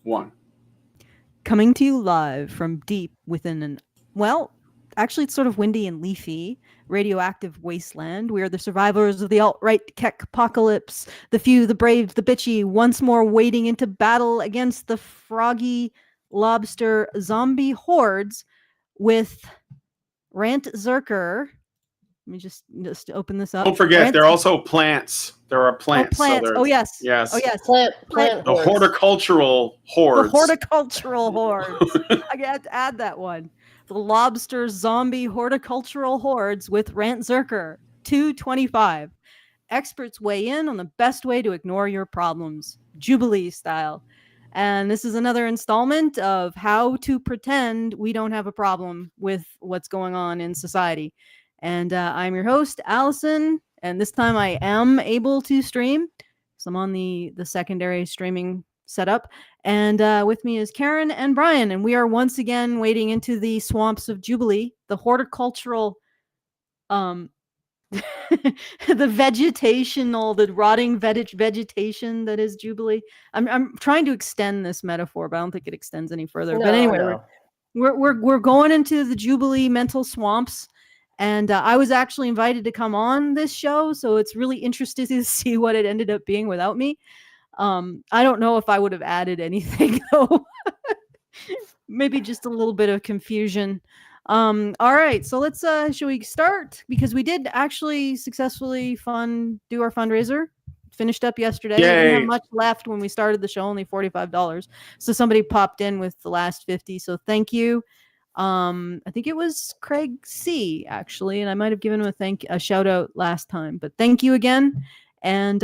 one. Coming to you live from deep within actually it's sort of windy and leafy, radioactive wasteland. We are the survivors of the alt-right Keck apocalypse, the few, the brave, the bitchy, once more wading into battle against the froggy lobster zombie hordes with Rantzerker. Let me just open this up. Don't forget, they're also plants. There are plants. Oh, plants. So yes. Yes. Oh, yes. Plant the horticultural hordes. The horticultural hordes. I got to add that one. The lobster zombie horticultural hordes with Rantzerker 225. Experts weigh in on the best way to ignore your problems, Jubilee style. And this is another installment of how to pretend we don't have a problem with what's going on in society. And I'm your host, Alison, and this time I am able to stream. So I'm on the secondary streaming setup. And with me is Karen and Brian, and we are once again wading into the swamps of Jubilee, the horticultural, the rotting vegetation that is Jubilee. I'm trying to extend this metaphor, but I don't think it extends any further. But anyway, we're going into the Jubilee mental swamps. And I was actually invited to come on this show, so it's really interesting to see what it ended up being without me. I don't know if I would have added anything, though. Maybe just a little bit of confusion. All right, so let's shall we start? Because we did actually successfully do our fundraiser. Finished up yesterday. Yay. We didn't have much left when we started the show, only $45. So somebody popped in with the last 50. So thank you. I think it was Craig C, actually, and I might have given him a shout out last time, but thank you again. And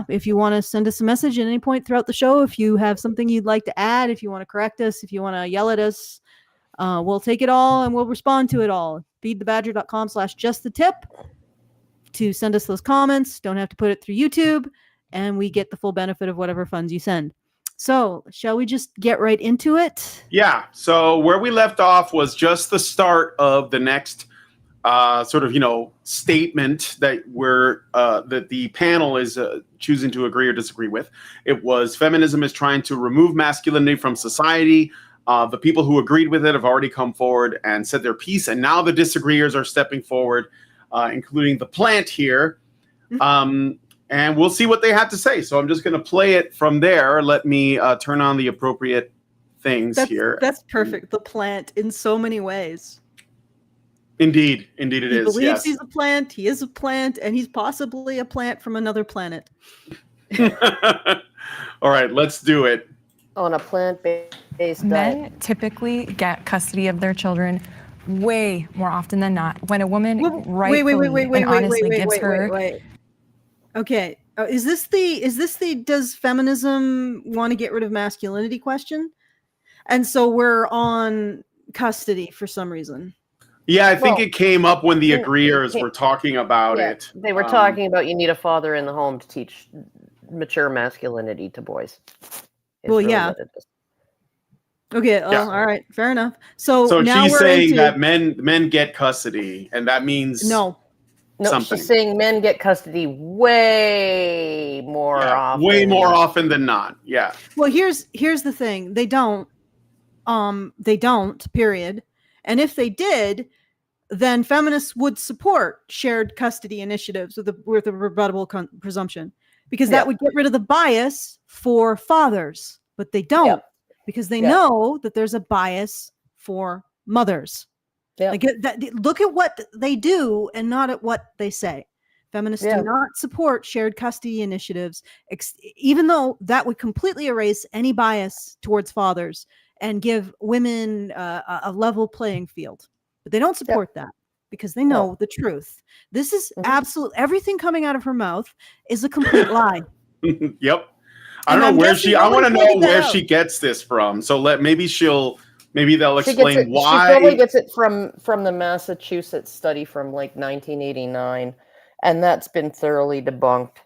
if you want to send us a message at any point throughout the show, if you have something you'd like to add, if you want to correct us, if you want to yell at us, we'll take it all and we'll respond to it all. feedthebadger.com/justthetip to send us those comments. Don't have to put it through YouTube, and we get the full benefit of whatever funds you send. So, shall we just get right into it? Yeah. So where we left off was just the start of the next statement that that the panel is choosing to agree or disagree with. It was feminism is trying to remove masculinity from society. The people who agreed with it have already come forward and said their piece, and now the disagreeers are stepping forward, including the plant here. And we'll see what they have to say. So I'm just going to play it from there. Let me turn on the appropriate things here. That's perfect. The plant in so many ways. Indeed it is. He believes he's a plant. He is a plant, and he's possibly a plant from another planet. All right, let's do it. On a plant-based Men diet. typically get custody of their children way more often than not. When a woman rightfully and honestly gives her... Okay. Is this the does feminism want to get rid of masculinity question? And so we're on custody for some reason. Yeah, I think it came up when the agreeers were talking about it. They were talking about you need a father in the home to teach mature masculinity to boys. Well, yeah. Okay, all right, fair enough. So now she's we're saying that men get custody, and that means No, something. She's saying men get custody way more often. Way more often than not. Yeah. Well, here's the thing. They don't, period. And if they did, then feminists would support shared custody initiatives with a rebuttable presumption, because that would get rid of the bias for fathers. But they don't, because they know that there's a bias for mothers. Yeah. Look at what they do and not at what they say. Feminists do not support shared custody initiatives, even though that would completely erase any bias towards fathers and give women a level playing field. But they don't support that because they know the truth. This is absolute. Everything coming out of her mouth is a complete lie. Yep. I don't know where I want to know where she gets this from. So maybe they'll explain why. She probably gets it from the Massachusetts study from like 1989, and that's been thoroughly debunked.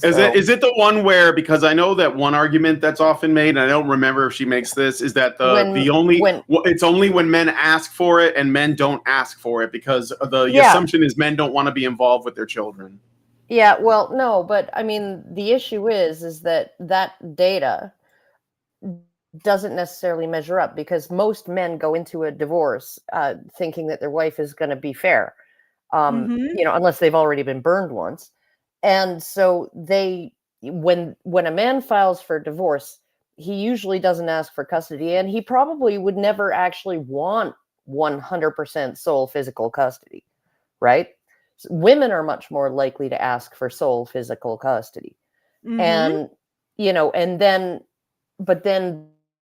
Is it the one where, because I know that one argument that's often made, and I don't remember if she makes this, is that it's only when men ask for it and men don't ask for it, because the assumption is men don't want to be involved with their children. Yeah, well, no, but I mean, the issue is that data doesn't necessarily measure up, because most men go into a divorce thinking that their wife is going to be fair, unless they've already been burned once. And so when a man files for divorce, he usually doesn't ask for custody, and he probably would never actually want 100% sole physical custody, right? So women are much more likely to ask for sole physical custody. And, but then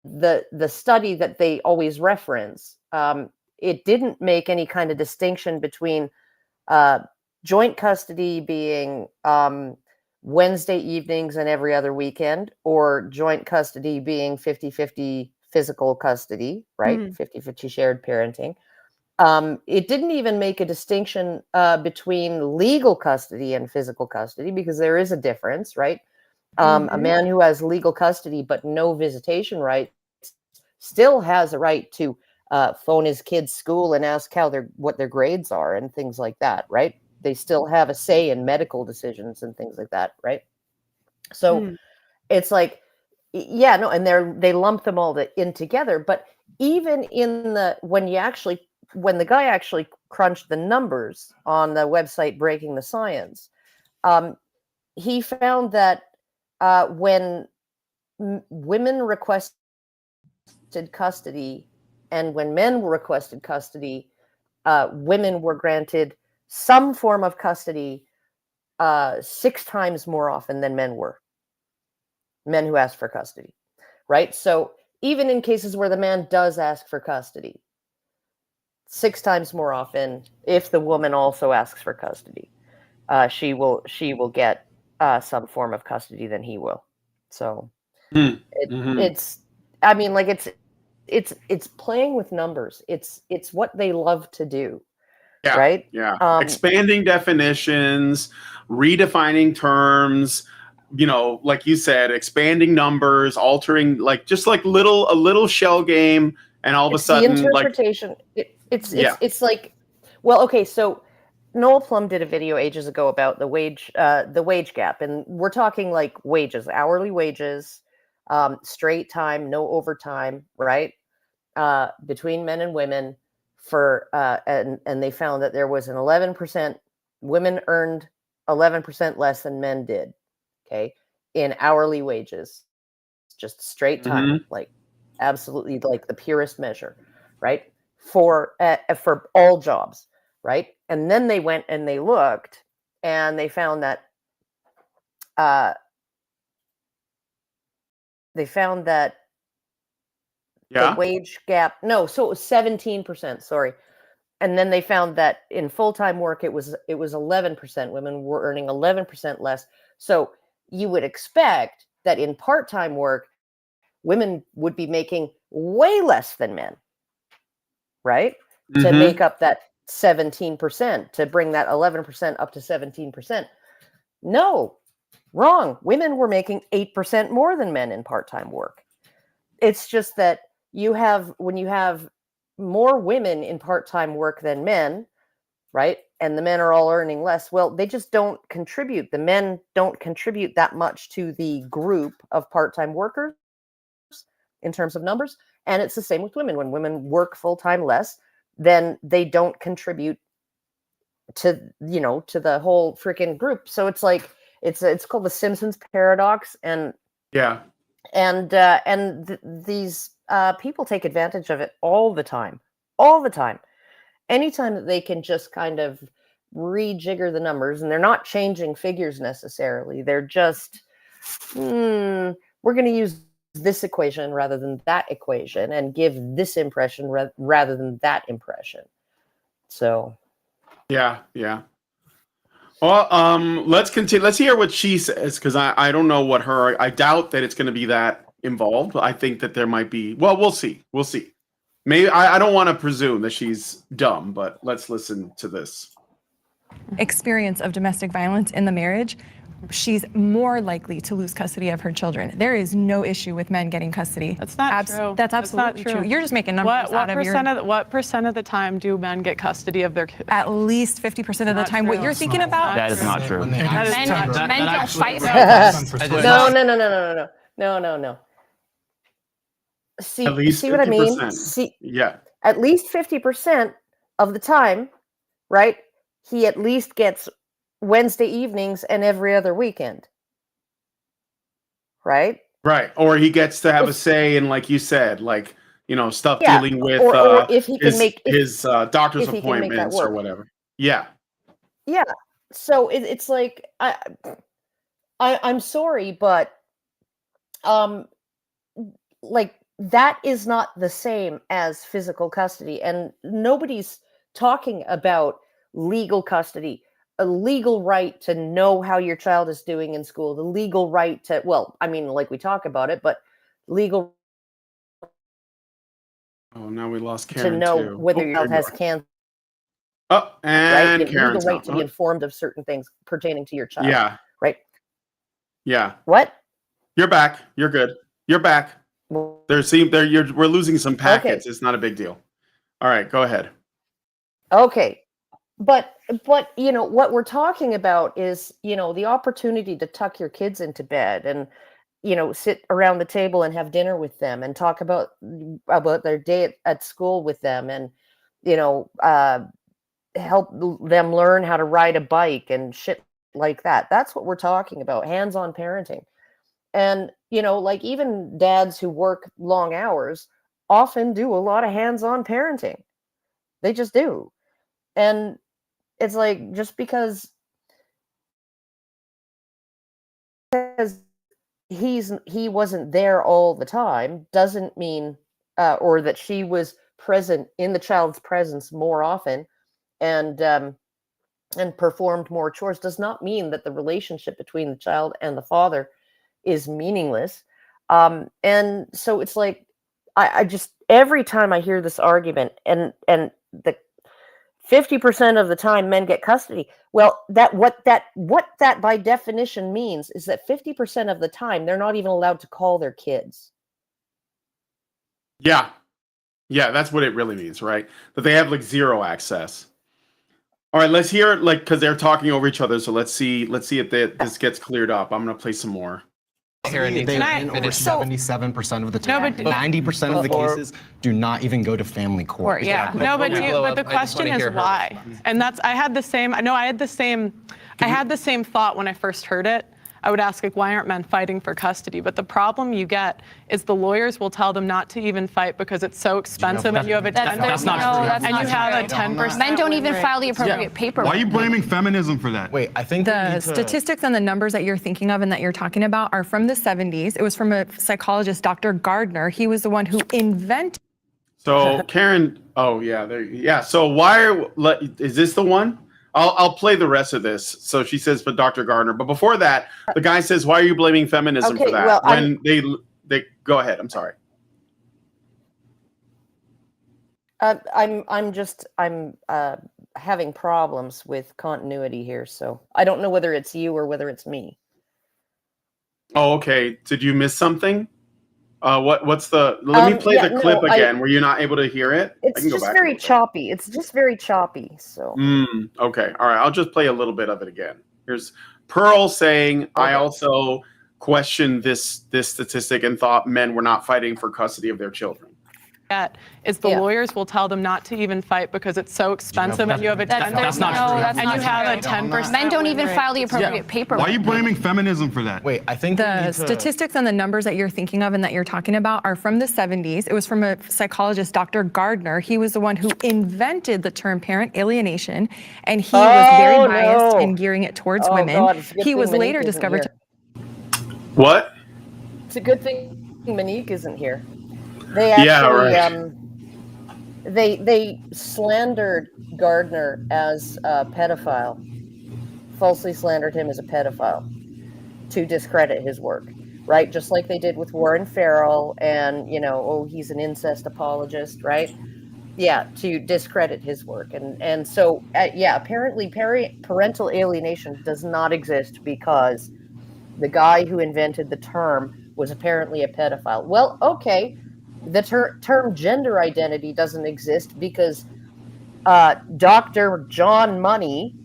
the study that they always reference, it didn't make any kind of distinction between joint custody being Wednesday evenings and every other weekend, or joint custody being 50-50 physical custody, right? 50-50 shared parenting. It didn't even make a distinction between legal custody and physical custody, because there is a difference, right? A man who has legal custody but no visitation rights still has a right to phone his kid's school and ask what their grades are and things like that, right? They still have a say in medical decisions and things like that, right? So it's like, and they lump them all in together. But even when the guy actually crunched the numbers on the website Breaking the Science, he found that when women requested custody and when men requested custody, women were granted some form of custody 6 times more often than men who asked for custody, right? So even in cases where the man does ask for custody, 6 times more often, if the woman also asks for custody, she will get some form of custody than he will. So it's playing with numbers. It's what they love to do. Yeah, right? Yeah. Expanding definitions, redefining terms, like you said, expanding numbers, altering, just like a little shell game, and all of a sudden, the interpretation. It's like, well, okay, so Noel Plum did a video ages ago about the wage gap, and we're talking like wages, hourly wages, straight time, no overtime, right? Between men and women. And they found that there was an 11%, women earned 11% less than men did, okay, in hourly wages, just straight time, like absolutely like the purest measure, right? For all jobs, right? And then they went and they looked, and they found that the wage gap, so it was 17%, sorry. And then they found that in full-time work, it was 11%. Women were earning 11% less. So you would expect that in part-time work, women would be making way less than men, right? To make up that 17%, to bring that 11% up to 17%. No, wrong. Women were making 8% more than men in part-time work. It's just that when you have more women in part-time work than men, right? And the men are all earning less. Well, they just don't contribute. The men don't contribute that much to the group of part-time workers in terms of numbers. And it's the same with women. When women work full-time less, then they don't contribute to the whole freaking group. So it's like, it's called the Simpsons paradox. And these people take advantage of it all the time. Anytime that they can just kind of rejigger the numbers, and they're not changing figures necessarily. They're just, we're going to use this equation rather than that equation, and give this impression rather than that impression. So. Yeah. Well, let's continue. Let's hear what she says, because I don't know what I doubt that it's going to be that involved. I think that there might be. Well, we'll see. Maybe I don't want to presume that she's dumb, but let's listen to this. Experience of domestic violence in the marriage, she's more likely to lose custody of her children. There is no issue with men getting custody. That's not true. That's absolutely not true. You're just making numbers out of your... What percent of the time do men get custody of their kids? At least 50% of the time. What you're thinking about? That is not true. Men don't fight for No. See, At least see what I mean? 50%. See, Yeah. at least 50% of the time, right? He at least gets Wednesday evenings and every other weekend, right? Right. Or he gets to have a If say in, like you said, like, stuff yeah, dealing with or if he can make his doctor's if he can make that appointments or work, whatever. Yeah. yeah. So it's like I'm sorry, but um, like that is not the same as physical custody, and nobody's talking about legal custody, a legal right to know how your child is doing in school, the legal right to, well, I mean, like we talk about it, but legal Oh, now we lost to Karen know too. whether Oh, your there child you has are. cancer, Oh, right? and The legal Karen's right gone. to be Oh, informed of certain things pertaining to your child, yeah. right? Yeah. What? You're back. You're good. You're back. Well, We're losing some okay, packets. It's not a big deal. All right, go ahead. okay. But what we're talking about is the opportunity to tuck your kids into bed and sit around the table and have dinner with them and talk about their day at school with them, and help them learn how to ride a bike and shit like that. That's what we're talking about, hands-on parenting. And like even dads who work long hours often do a lot of hands-on parenting. They just do. And it's like, just because he wasn't there all the time doesn't mean or that she was present in the child's presence more often and performed more chores does not mean that the relationship between the child and the father is meaningless. And so it's like, I just, every time I hear this argument and the 50% of the time men get custody. Well, what that by definition means is that 50% of the time they're not even allowed to call their kids. Yeah. Yeah, that's what it really means, right? That they have like zero access. All right, let's hear like because they're talking over each other. So let's see if this gets cleared up. I'm gonna play some more. Karen, they win over 77% of the No, time. but 90% of the cases do not even go to family court. Yeah. No, but the question is why. And I had the same thought when I first heard it. I would ask, like, why aren't men fighting for custody? But the problem you get is the lawyers will tell them not to even fight because it's so expensive, and you have a 10%. That's not true. And you have a 10%. Men don't even file the appropriate paperwork. Why are you blaming feminism for that? Wait, I think The statistics and the numbers that you're thinking of and that you're talking about are from the 70s. It was from a psychologist, Dr. Gardner. He was the one who invented. So Karen, oh yeah, yeah. So is this the one? I'll play the rest of this. So she says, but Dr. Gardner. But before that, the guy says, why are you blaming feminism for that? Well, when they go ahead. I'm sorry. I'm having problems with continuity here, so I don't know whether it's you or whether it's me. Oh, okay. Did you miss something? What's the? Let me play the clip again. Were you not able to hear it? It's just very choppy. It's just very choppy. So. Okay. All right. I'll just play a little bit of it again. Here's Pearl saying, "I also questioned this statistic and thought men were not fighting for custody of their children." Is the lawyers will tell them not to even fight because it's so expensive, and you have a 10%. That's not true. And you have a 10%. Men don't even file the appropriate paperwork. Why are you blaming feminism for that? Wait, I think The statistics and the numbers that you're thinking of and that you're talking about are from the 70s. It was from a psychologist, Dr. Gardner. He was the one who invented the term parent alienation, and he was very biased in gearing it towards women. God, he was later discovered. What? It's a good thing Monique isn't here. They actually, they slandered Gardner as a pedophile, falsely slandered him as a pedophile to discredit his work, right? Just like they did with Warren Farrell and, he's an incest apologist, right? Yeah, to discredit his work. And so, apparently parental alienation does not exist because the guy who invented the term was apparently a pedophile. Well, okay. The term gender identity doesn't exist because Dr. John Money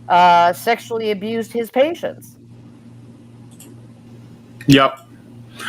sexually abused his patients. Yep.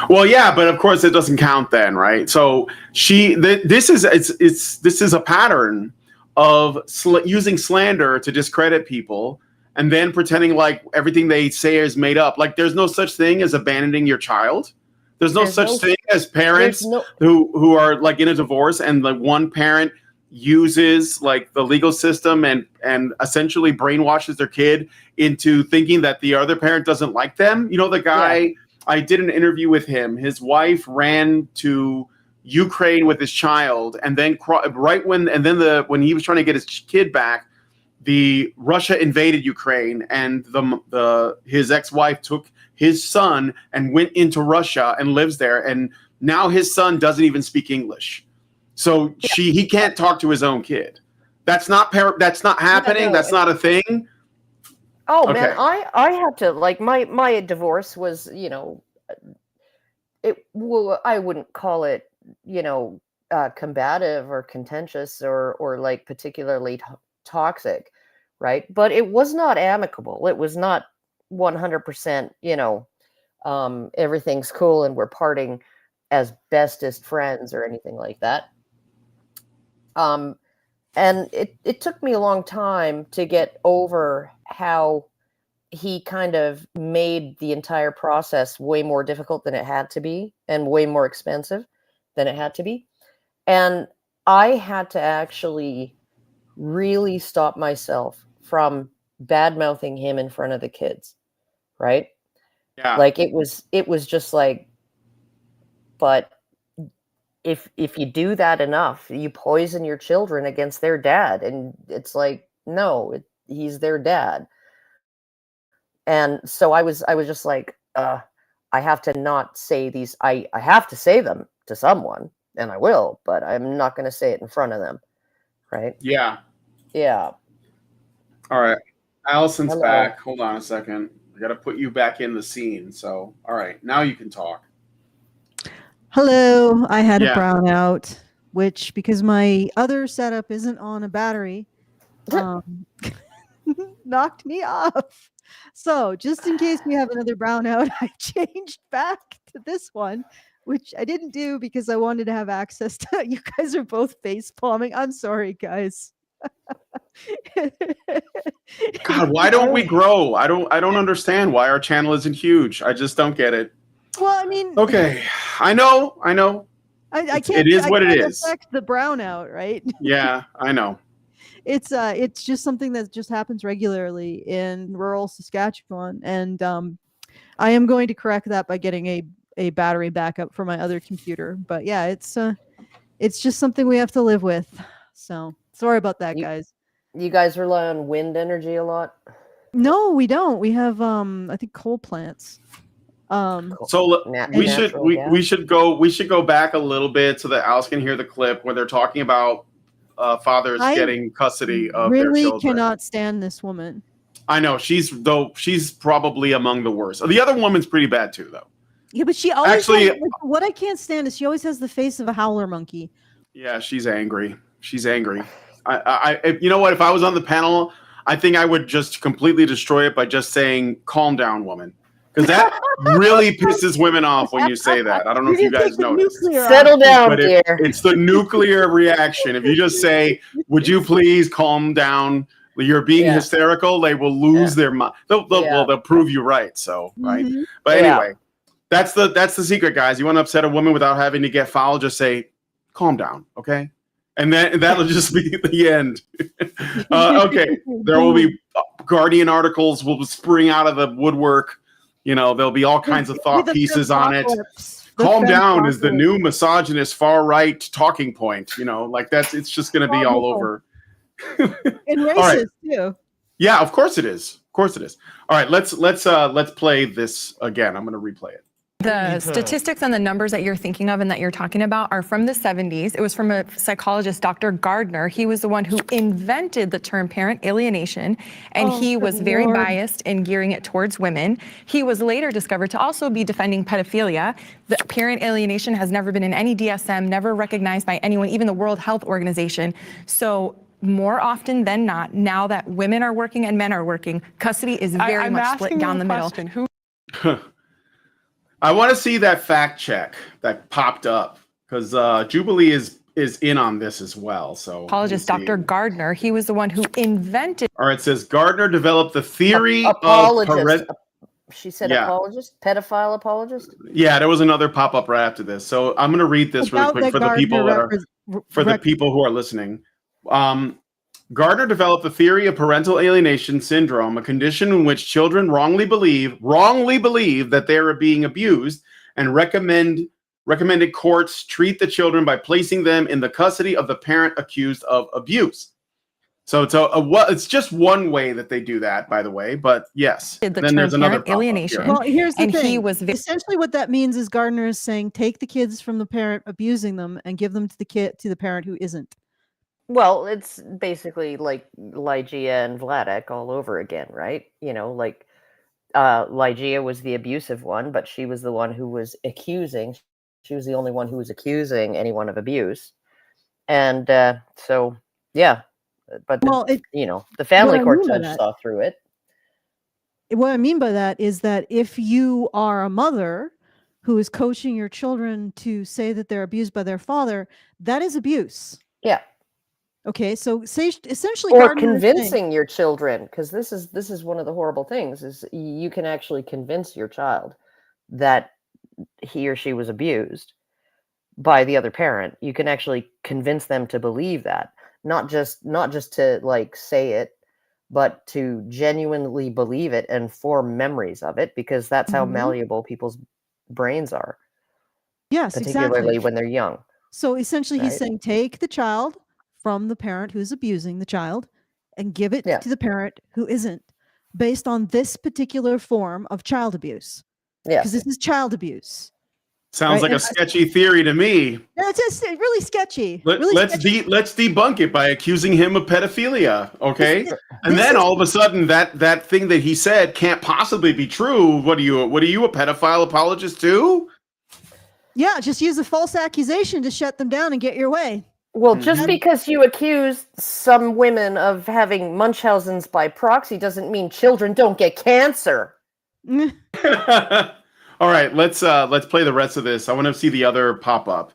Well, yeah, but of course it doesn't count then, right? So this is a pattern of using slander to discredit people, and then pretending like everything they say is made up. Like there's no such thing as abandoning your child. There's no such thing as parents who are like in a divorce and like one parent uses like the legal system and essentially brainwashes their kid into thinking that the other parent doesn't like them. You know, the guy, I did an interview with him. His wife ran to Ukraine with his child, and then when he was trying to get his kid back, the Russia invaded Ukraine, and his ex-wife took his son and went into Russia and lives there, and now his son doesn't even speak English. So he can't talk to his own kid. That's not happening. No, that's not a thing. Oh Okay. man, I had to like my divorce was, you know, I wouldn't call it, you know, combative or contentious or like particularly toxic, right? But it was not amicable. It was not 100%, you know, everything's cool and we're parting as bestest friends or anything like that. And it took me a long time to get over how he kind of made the entire process way more difficult than it had to be and way more expensive than it had to be. And I had to actually really stop myself from bad-mouthing him in front of the kids, right? Yeah. Like it was just like, but if you do that enough, you poison your children against their dad. And it's like, no, he's their dad. And so I was just like, I have to not say these. I have to say them to someone, and I will, but I'm not going to say it in front of them, right? Yeah. Yeah. All right. Allison's Hello. back. Hold on a second. I got to put you back in the scene. So, all right, now you can talk. Hello, I had Yeah. a brownout, which because my other setup isn't on a battery, knocked me off. So just in case we have another brownout, I changed back to this one, which I didn't do because I wanted to have access to. You guys are both face palming. I'm sorry, guys. God, why don't we grow? I don't understand why our channel isn't huge. I just don't get it. Well, I mean, Okay, I know. I can't. It is what I it can't is. affect the brownout, right? Yeah, I know. It's just something that just happens regularly in rural Saskatchewan, and I am going to correct that by getting a battery backup for my other computer. But yeah, it's just something we have to live with. So sorry about that, guys. You guys rely on wind energy a lot? No, we don't. We have I think coal plants. So we should go back a little bit so that Alice can hear the clip where they're talking about fathers getting custody of their really children. cannot stand this woman. I know she's probably among the worst. The other woman's pretty bad too, though. Yeah, but she always Actually, has, like, what I can't stand is she always has the face of a howler monkey. Yeah, she's angry. She's angry. I you know what? If I was on the panel, I think I would just completely destroy it by just saying, "Calm down, woman," because that really pisses women off when you say that. I don't know if you guys noticed. Settle down, dear. It's the nuclear reaction. If you just say, "Would you please calm down? You're being hysterical," they will lose their mind. They'll prove you right. So right. But anyway, that's the secret, guys. You want to upset a woman without having to get foul? Just say, "Calm down," okay? And that'll just be the end. Okay, there will be Guardian articles will spring out of the woodwork. You know, there'll be all kinds of thought pieces on it. Calm down is the new misogynist far right talking point. You know, like it's just going to be all over. And racist too. Yeah, of course it is. Of course it is. All right, let's play this again. I'm going to replay it. The statistics and the numbers that you're thinking of and that you're talking about are from the 70s. It was from a psychologist, Dr. Gardner. He was the one who invented the term parent alienation, and he was very biased in gearing it towards women. He was later discovered to also be defending pedophilia. The parent alienation has never been in any DSM, never recognized by anyone, even the World Health Organization. So more often than not, now that women are working and men are working, custody is very much split down the middle. I want to see that fact check that popped up because Jubilee is in on this as well. So Apologist Dr. Gardner, he was the one who invented. All right, it says Gardner developed the theory Apologist. of She said Yeah. apologist, pedophile apologist. Yeah, there was another pop up right after this. So I'm going to read this really quick for the people that are the people who are listening. Gardner developed the theory of parental alienation syndrome, a condition in which children wrongly believe that they are being abused, and recommended courts treat the children by placing them in the custody of the parent accused of abuse. So it's just one way that they do that, by the way. But yes, The then there's term another parent alienation. Well, here's the And thing. he was Essentially what that means is Gardner is saying take the kids from the parent abusing them and give them to the parent who isn't. Well, it's basically like Lygia and Vladek all over again, right? You know, like Lygia was the abusive one, but she was the one who was accusing. She was the only one who was accusing anyone of abuse. And so, yeah. But, the family court judge saw through it. What I mean by that is that if you are a mother who is coaching your children to say that they're abused by their father, that is abuse. Yeah. Okay, so essentially, or Gardner is convincing your children, because this is one of the horrible things, is you can actually convince your child that he or she was abused by the other parent. You can actually convince them to believe that, not just to like say it, but to genuinely believe it and form memories of it, because that's how malleable people's brains are. Yes, particularly exactly. when they're young. So essentially, he's saying take the child from the parent who's abusing the child and give it to the parent who isn't, based on this particular form of child abuse. Yeah, because this is child abuse. Sounds like a sketchy theory to me. It's just really sketchy. Let's debunk it by accusing him of pedophilia, okay? And then all of a sudden, that thing that he said can't possibly be true. What are you, a pedophile apologist too? Yeah, just use a false accusation to shut them down and get your way. Well, just because you accuse some women of having Munchausen's by proxy doesn't mean children don't get cancer. All right, let's play the rest of this. I want to see the other pop-up.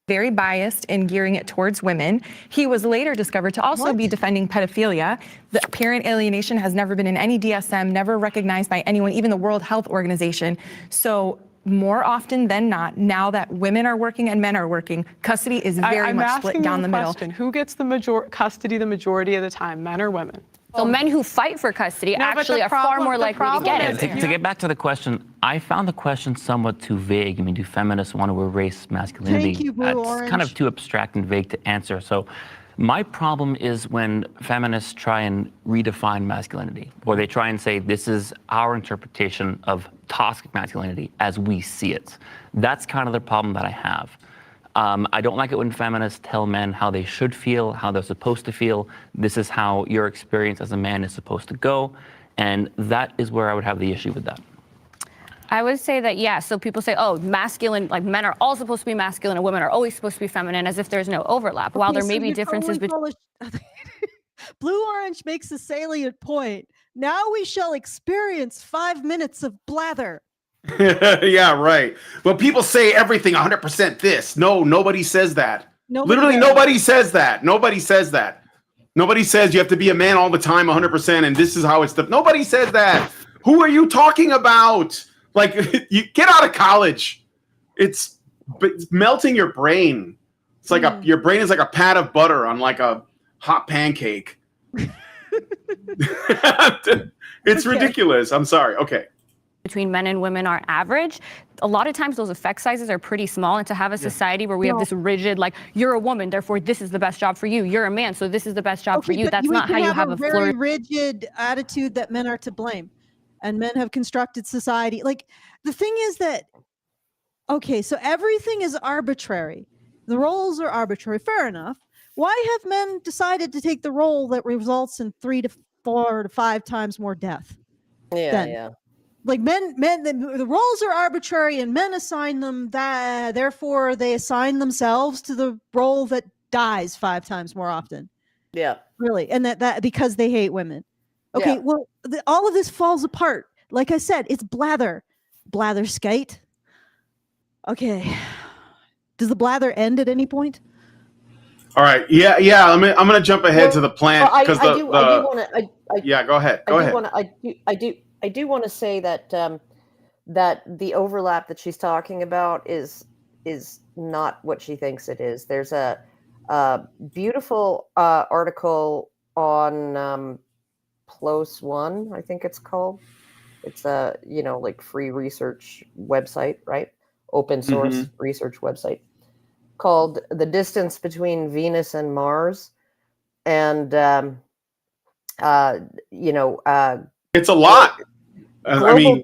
Very biased in gearing it towards women. He was later discovered to also be defending pedophilia. The parent alienation has never been in any DSM, never recognized by anyone, even the World Health Organization. So more often than not, now that women are working and men are working, custody is very much split down the middle. Who gets the custody the majority of the time, men or women? So men who fight for custody actually are far more likely to get it. To get back to the question, I found the question somewhat too vague. I mean, do feminists want to erase masculinity? Thank you, Blue Orange. It's kind of too abstract and vague to answer. So my problem is when feminists try and redefine masculinity, or they try and say this is our interpretation of toxic masculinity as we see it. That's kind of the problem that I have. I don't like it when feminists tell men how they should feel, how they're supposed to feel. This is how your experience as a man is supposed to go. And that is where I would have the issue with that. I would say that, yeah. So people say, oh, masculine, like men are all supposed to be masculine and women are always supposed to be feminine, as if there's no overlap. While there may be differences between. Blue Orange makes a salient point. Now we shall experience 5 minutes of blather. Yeah, right. Well, people say everything 100% this. No, nobody says that. Nobody says that. Nobody says that. Nobody says you have to be a man all the time 100% and this is how it's nobody says that. Who are you talking about? Like, you get out of college. It's melting your brain. It's like your brain is like a pat of butter on like a hot pancake. It's ridiculous. I'm sorry. Okay. Between men and women are average. A lot of times those effect sizes are pretty small, and to have a society where we have this rigid, like, you're a woman, therefore this is the best job for you. You're a man, so this is the best job for you. That's not how you have a very rigid attitude that men are to blame, and men have constructed society. Like, the thing is that, okay, so everything is arbitrary. The roles are arbitrary. Fair enough. Why have men decided to take the role that results in 3 to 4 to 5 times more death? Yeah. Like the roles are arbitrary and men assign them that, therefore they assign themselves to the role that dies 5 times more often. Yeah. Really. And that because they hate women. Okay. Yeah. Well, all of this falls apart. Like I said, it's blatherskite. Okay. Does the blather end at any point? All right. Yeah. I'm gonna jump ahead to the plant because I do want to. Yeah, go ahead. I do want to say that that the overlap that she's talking about is not what she thinks it is. There's a beautiful article on PLOS One, I think it's called. It's a like free research website, right? Open source research website called "The Distance Between Venus and Mars," and it's a lot. Global.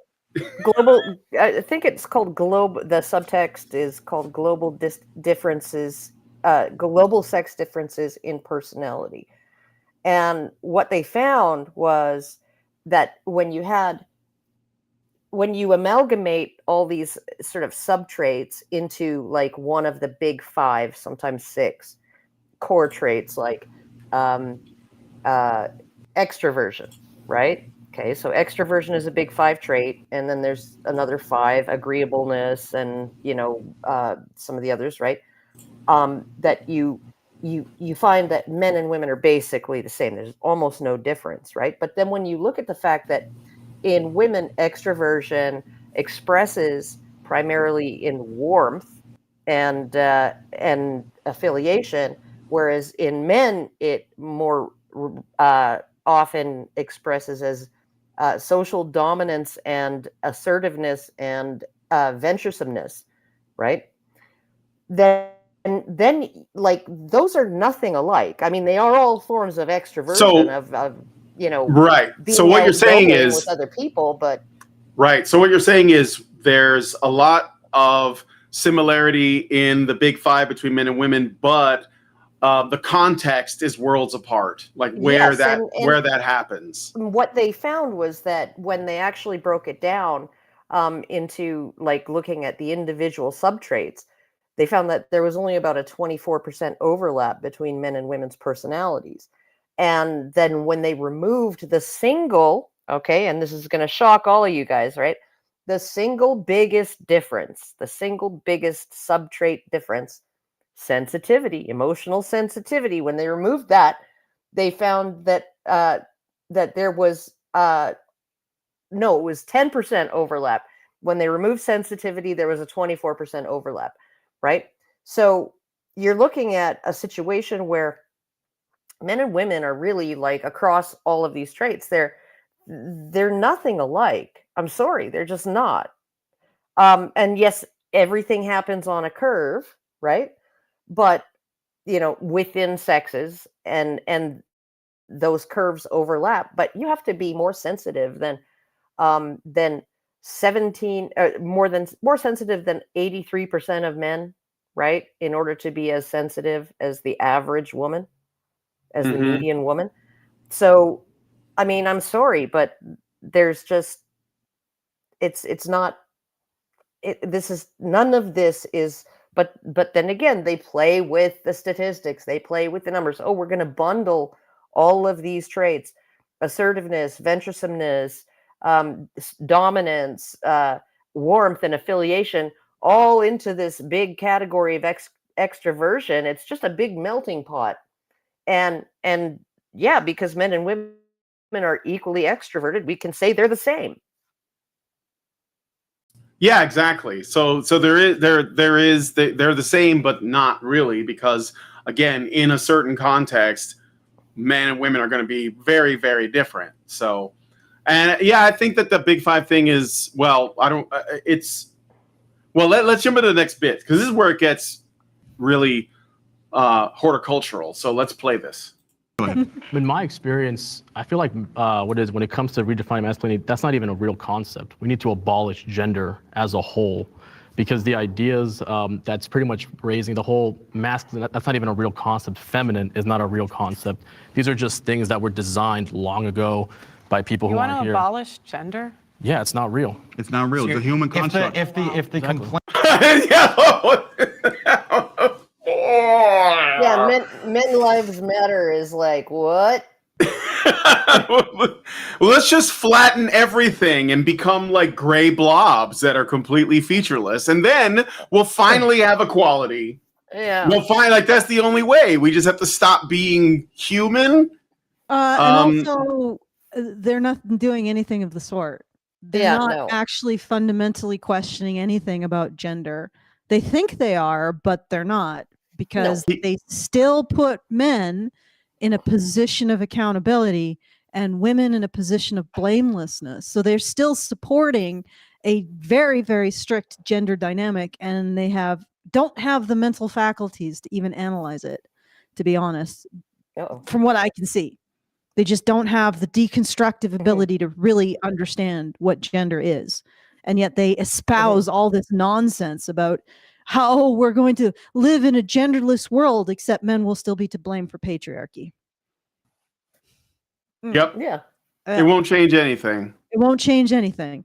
I think it's called global. The subtext is called global differences, global sex differences in personality. And what they found was that when you amalgamate all these sort of subtraits into like one of the big 5, sometimes 6 core traits, like extroversion, right? Okay, so extroversion is a big 5 trait, and then there's another 5, agreeableness, and some of the others, right? That you find that men and women are basically the same. There's almost no difference, right? But then when you look at the fact that in women, extroversion expresses primarily in warmth and affiliation, whereas in men it more often expresses as social dominance and assertiveness and venturesomeness, right? Then like those are nothing alike. I mean, they are all forms of extroversion of right. So what you're saying is with other people, but right. So what you're saying is there's a lot of similarity in the big 5 between men and women, but the context is worlds apart, like where that happens. What they found was that when they actually broke it down into like looking at the individual subtraits, they found that there was only about a 24% overlap between men and women's personalities. And then when they removed the single, okay, and this is going to shock all of you guys, right? The single biggest difference, the single biggest subtrait difference, sensitivity, emotional sensitivity. When they removed that, they found that that there was it was 10% overlap. When they removed sensitivity, there was a 24% overlap, right? So you're looking at a situation where men and women are really like across all of these traits. They're nothing alike. I'm sorry, they're just not. And yes, everything happens on a curve, right? But within sexes and those curves overlap. But you have to be more sensitive than 17 more sensitive than 83% of men, right? In order to be as sensitive as the average woman, as the median woman. So, I mean, I'm sorry, but there's just it's not. This is none of this is. But then again, they play with the statistics. They play with the numbers. Oh, we're going to bundle all of these traits: assertiveness, venturesomeness, dominance, warmth, and affiliation, all into this big category of extroversion. It's just a big melting pot. And yeah, because men and women are equally extroverted, we can say they're the same. Yeah, exactly. So they're the same, but not really, because again, in a certain context, men and women are going to be very, very different. So, and yeah, I think that the big 5 thing is, well, let's jump into the next bit, because this is where it gets really horticultural. So let's play this. In my experience, I feel like when it comes to redefining masculinity, that's not even a real concept. We need to abolish gender as a whole, because the ideas that's pretty much raising the whole masculine, that's not even a real concept. Feminine is not a real concept. These are just things that were designed long ago by people who aren't here. You want to abolish gender? Yeah, it's not real. It's not real. It's a human construct. If the complaint. Yeah, men lives matter is like what? Let's just flatten everything and become like gray blobs that are completely featureless, and then we'll finally have equality. Yeah. We'll find like that's the only way. We just have to stop being human. And also, they're not doing anything of the sort. They're not actually fundamentally questioning anything about gender. They think they are, but they're not, because they still put men in a position of accountability and women in a position of blamelessness. So they're still supporting a very, very strict gender dynamic, and they don't have the mental faculties to even analyze it, to be honest. From what I can see, they just don't have the deconstructive ability to really understand what gender is. And yet they espouse all this nonsense about how we're going to live in a genderless world, except men will still be to blame for patriarchy. Yep. Yeah. It won't change anything. It won't change anything.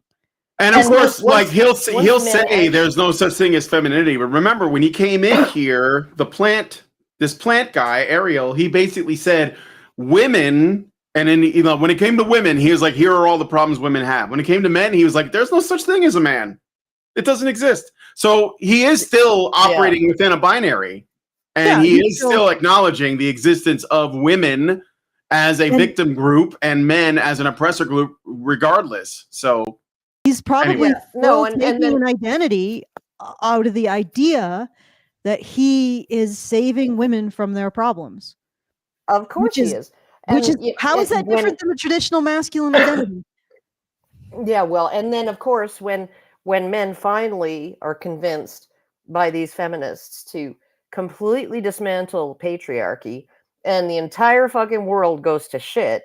And of course, like he'll say there's no such thing as femininity. But remember, when he came in here, this plant guy, Ariel, he basically said women, and then when it came to women, he was like, here are all the problems women have. When it came to men, he was like, there's no such thing as a man. It doesn't exist. So he is still operating within a binary, and he is still acknowledging the existence of women as a victim group and men as an oppressor group, regardless. So he's probably taking an identity out of the idea that he is saving women from their problems. Of course he is. How is that different than the traditional masculine identity? Yeah, well, and then of course when men finally are convinced by these feminists to completely dismantle patriarchy, and the entire fucking world goes to shit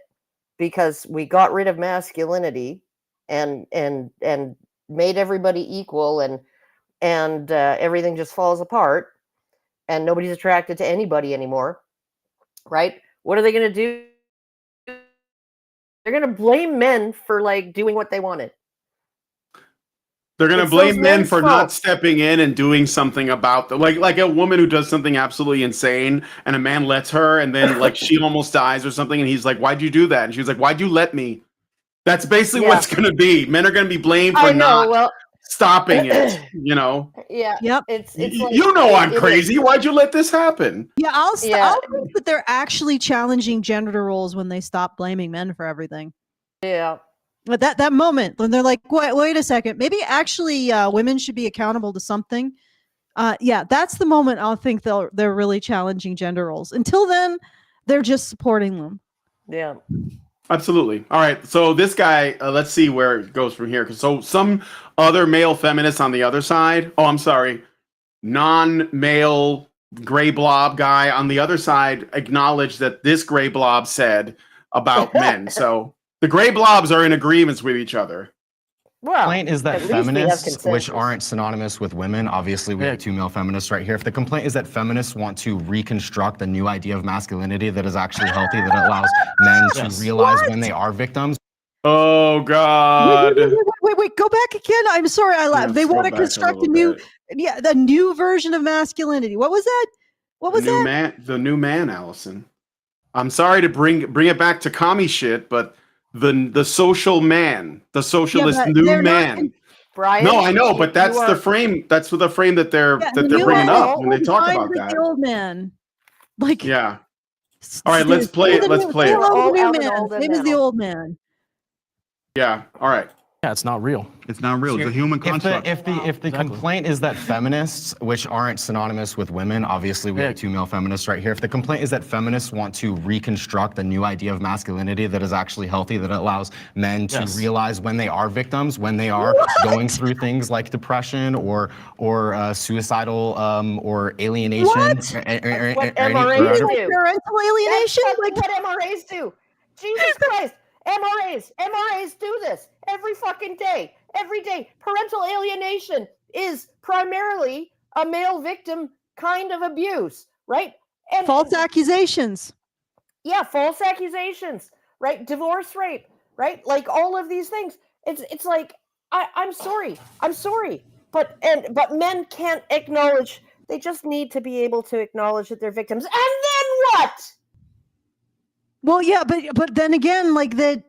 because we got rid of masculinity and made everybody equal, and everything just falls apart, and nobody's attracted to anybody anymore, right? What are they going to do? They're going to blame men for like doing what they wanted. They're going to blame men for not stepping in and doing something about them. Like a woman who does something absolutely insane and a man lets her, and then like she almost dies or something, and he's like, why'd you do that? And she's like, why'd you let me? That's basically what's going to be. Men are going to be blamed for not stopping it, you know? Yeah. Yep. It's like, you know I'm crazy. Why'd you let this happen? Yeah, I'll think that they're actually challenging gender roles when they stop blaming men for everything. Yeah. But that moment when they're like, wait a second, maybe actually women should be accountable to something. That's the moment I'll think they're really challenging gender roles. Until then, they're just supporting them. Yeah. Absolutely. All right. So this guy, let's see where it goes from here. So some other male feminists on the other side. Oh, I'm sorry. Non-male gray blob guy on the other side acknowledged that this gray blob said about men. So the gray blobs are in agreement with each other. Well, the complaint is that feminists, which aren't synonymous with women, obviously we have two male feminists right here. If the complaint is that feminists want to reconstruct a new idea of masculinity that is actually healthy, that allows men to realize when they are victims. Oh, God. Wait, go back again. I'm sorry, I laughed. They want to construct the new version of masculinity. What was that? What was that? The new man, Allison. I'm sorry to bring it back to commie shit, but the social man, the socialist new man. Brian, no, I know, but that's the frame. That's the frame that they're bringing up when they talk about that. The old man, like All right, let's play it. Let's play it. It was the old man. Yeah. All right. Yeah, it's not real. It's not real. It's a human construct. If the complaint is that feminists, which aren't synonymous with women, obviously we have two male feminists right here. If the complaint is that feminists want to reconstruct a new idea of masculinity that is actually healthy, that allows men to realize when they are victims, when they are going through things like depression or suicidal or alienation. What MRAs do. Parental alienation? That's what MRAs do. Jesus Christ. MRAs do this every fucking day. Every day. Parental alienation is primarily a male victim kind of abuse, right? And false accusations. Yeah, false accusations, right? Divorce rape, right? Like all of these things. It's like I'm sorry, but men can't acknowledge. They just need to be able to acknowledge that they're victims. And then what? Well, yeah, but then again, like the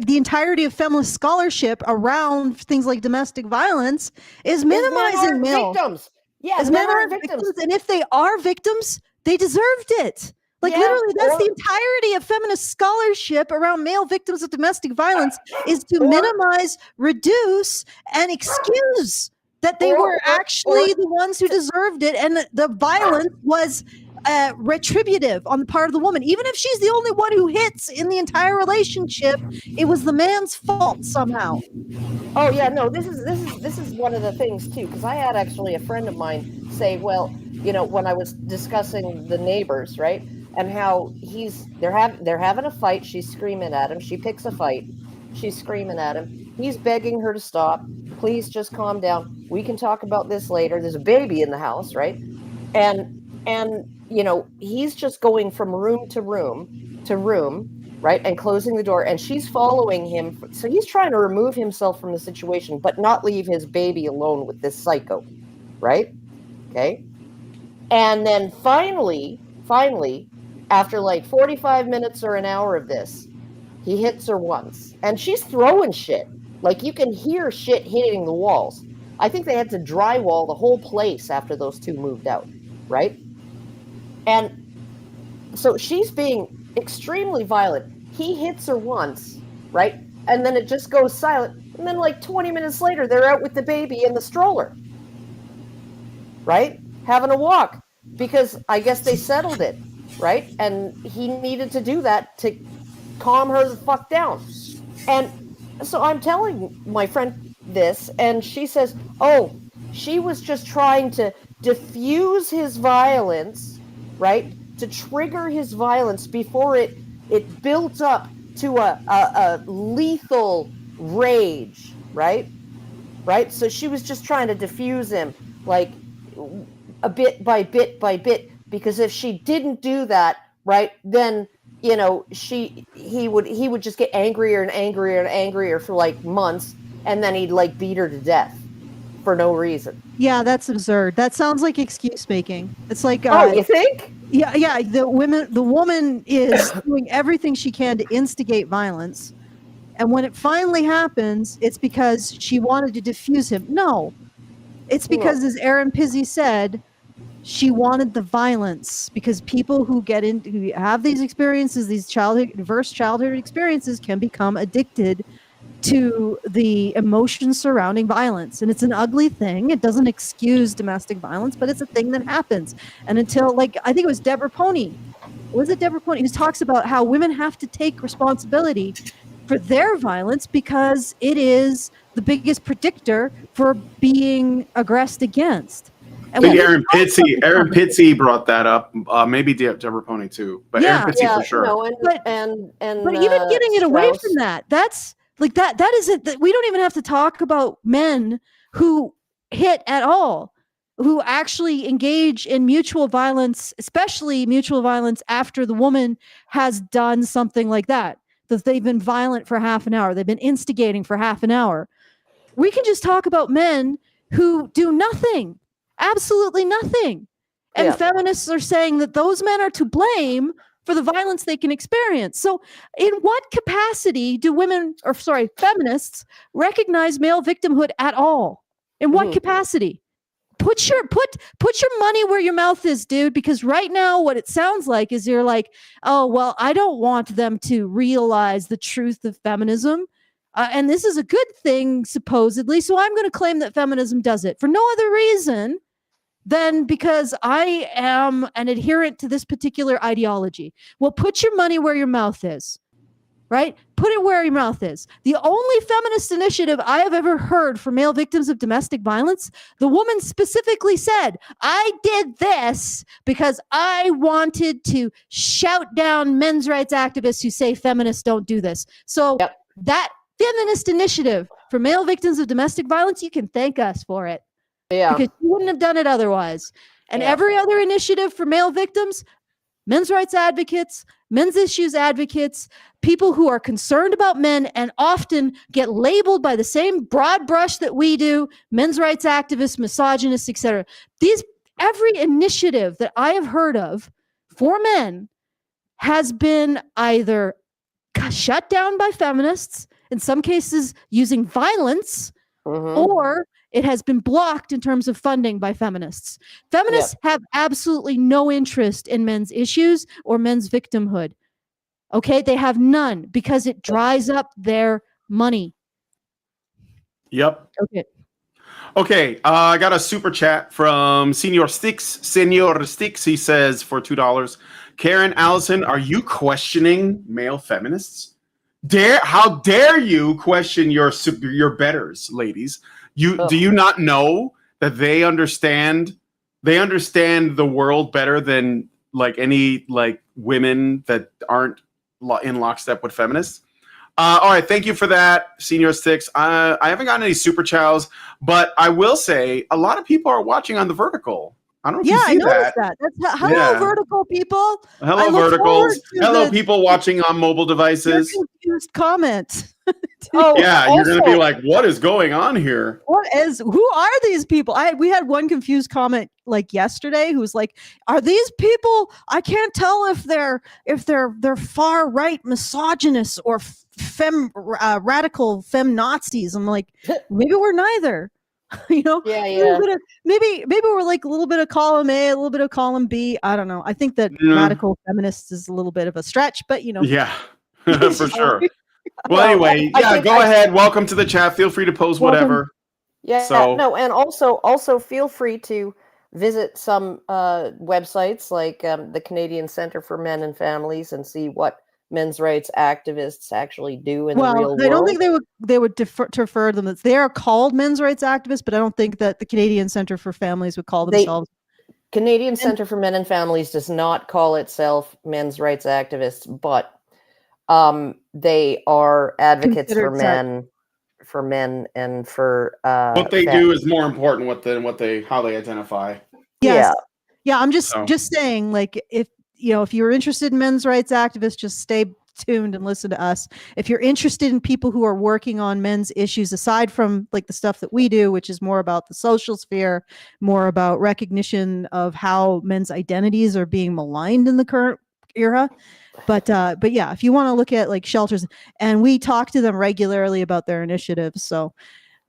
entirety of feminist scholarship around things like domestic violence is minimizing male victims. Yeah, as men aren't victims, and if they are victims, they deserved it. Like literally, that's the entirety of feminist scholarship around male victims of domestic violence is to minimize, reduce, and excuse that they were actually the ones who deserved it, and the violence was retributive on the part of the woman. Even if she's the only one who hits in the entire relationship, it was the man's fault somehow. Oh yeah, no, this is one of the things too, because I had actually a friend of mine say, well, when I was discussing the neighbors, right, and how they're having a fight, she's screaming at him, she picks a fight, she's screaming at him, he's begging her to stop, please just calm down, we can talk about this later, there's a baby in the house, right, and he's just going from room to room to room, right, and closing the door, and she's following him, so he's trying to remove himself from the situation but not leave his baby alone with this psycho, right? Okay, and then finally after like 45 minutes or an hour of this, he hits her once, and she's throwing shit, like you can hear shit hitting the walls. I think they had to drywall the whole place after those two moved out, right? And so she's being extremely violent. He hits her once, right? And then it just goes silent. And then like 20 minutes later, they're out with the baby in the stroller, right? Having a walk, because I guess they settled it, right? And he needed to do that to calm her the fuck down. And so I'm telling my friend this, and she says, oh, she was just trying to diffuse his violence, right? To trigger his violence before it built up to a lethal rage, right? Right? So she was just trying to diffuse him, like a bit by bit by bit, because if she didn't do that, right, then he would just get angrier and angrier and angrier for like months, and then he'd like beat her to death for no reason. Yeah, that's absurd. That sounds like excuse making. It's like you think? Yeah. The woman is doing everything she can to instigate violence, and when it finally happens, it's because she wanted to diffuse him. No, it's because, as Aaron Pizzi said, she wanted the violence, because people who have these experiences, these diverse childhood experiences, can become addicted to the emotions surrounding violence. And it's an ugly thing. It doesn't excuse domestic violence, but it's a thing that happens. And until, like, I think it was Deborah Pony. Was it Deborah Pony? Who talks about how women have to take responsibility for their violence because it is the biggest predictor for being aggressed against. I think Aaron Pizzi brought that up. Maybe Deborah Pony too, but Aaron Pizzi for sure. But even getting it away from that, that's like that is it. That we don't even have to talk about men who hit at all, who actually engage in mutual violence, especially mutual violence after the woman has done something like that they've been violent for half an hour, they've been instigating for half an hour. We can just talk about men who do nothing. Absolutely nothing. And feminists are saying that those men are to blame for the violence they can experience. So in what capacity do feminists recognize male victimhood at all? In what capacity? Put your money where your mouth is, dude, because right now what it sounds like is you're like, oh, well, I don't want them to realize the truth of feminism. And this is a good thing, supposedly. So I'm going to claim that feminism does it for no other reason than because I am an adherent to this particular ideology. Well, put your money where your mouth is, right? Put it where your mouth is. The only feminist initiative I have ever heard for male victims of domestic violence, the woman specifically said, I did this because I wanted to shout down men's rights activists who say feminists don't do this. So that feminist initiative for male victims of domestic violence, you can thank us for it. Yeah. Because you wouldn't have done it otherwise. And every other initiative for male victims, men's rights advocates, men's issues advocates, people who are concerned about men and often get labeled by the same broad brush that we do, men's rights activists, misogynists, etc. Every initiative that I have heard of for men has been either shut down by feminists, in some cases using violence, or it has been blocked in terms of funding by feminists. Feminists have absolutely no interest in men's issues or men's victimhood. Okay, they have none because it dries up their money. Yep. Okay, I got a super chat from Senor Sticks. He says for $2, Karen, Allison, are you questioning male feminists? How dare you question your betters, ladies? Do you not know that they understand the world better than like any like women that aren't in lockstep with feminists? All right, thank you for that, Senior Six. I haven't gotten any super chows, but I will say a lot of people are watching on the vertical. I don't know if you see I noticed that. That's hello, vertical people. Hello, verticals. Hello, people watching on mobile devices. Confused comment. You're gonna be like, what is going on here? Who are these people? We had one confused comment like yesterday who's like, are these people, I can't tell if they're far right misogynists or radical fem Nazis. I'm like, maybe we're neither. Maybe we're like a little bit of column A, a little bit of column B. I don't know. I think that radical feminists is a little bit of a stretch, but for sure. Well, anyway, go ahead. Welcome to the chat. Feel free to post whatever. And also feel free to visit some websites like the Canadian Centre for Men and Families and see what men's rights activists actually do in the real world. I don't think they would defer them. They are called men's rights activists, but I don't think that the Canadian Centre for Families would call themselves. Canadian Centre for Men and Families does not call itself men's rights activists, but they are advocates for men and for what they do is more important than how they identify. I'm just saying, like, if you're interested in men's rights activists, just stay tuned and listen to us. If you're interested in people who are working on men's issues aside from like the stuff that we do, which is more about the social sphere, more about recognition of how men's identities are being maligned in the current era. But if you want to look at like shelters, and we talk to them regularly about their initiatives. So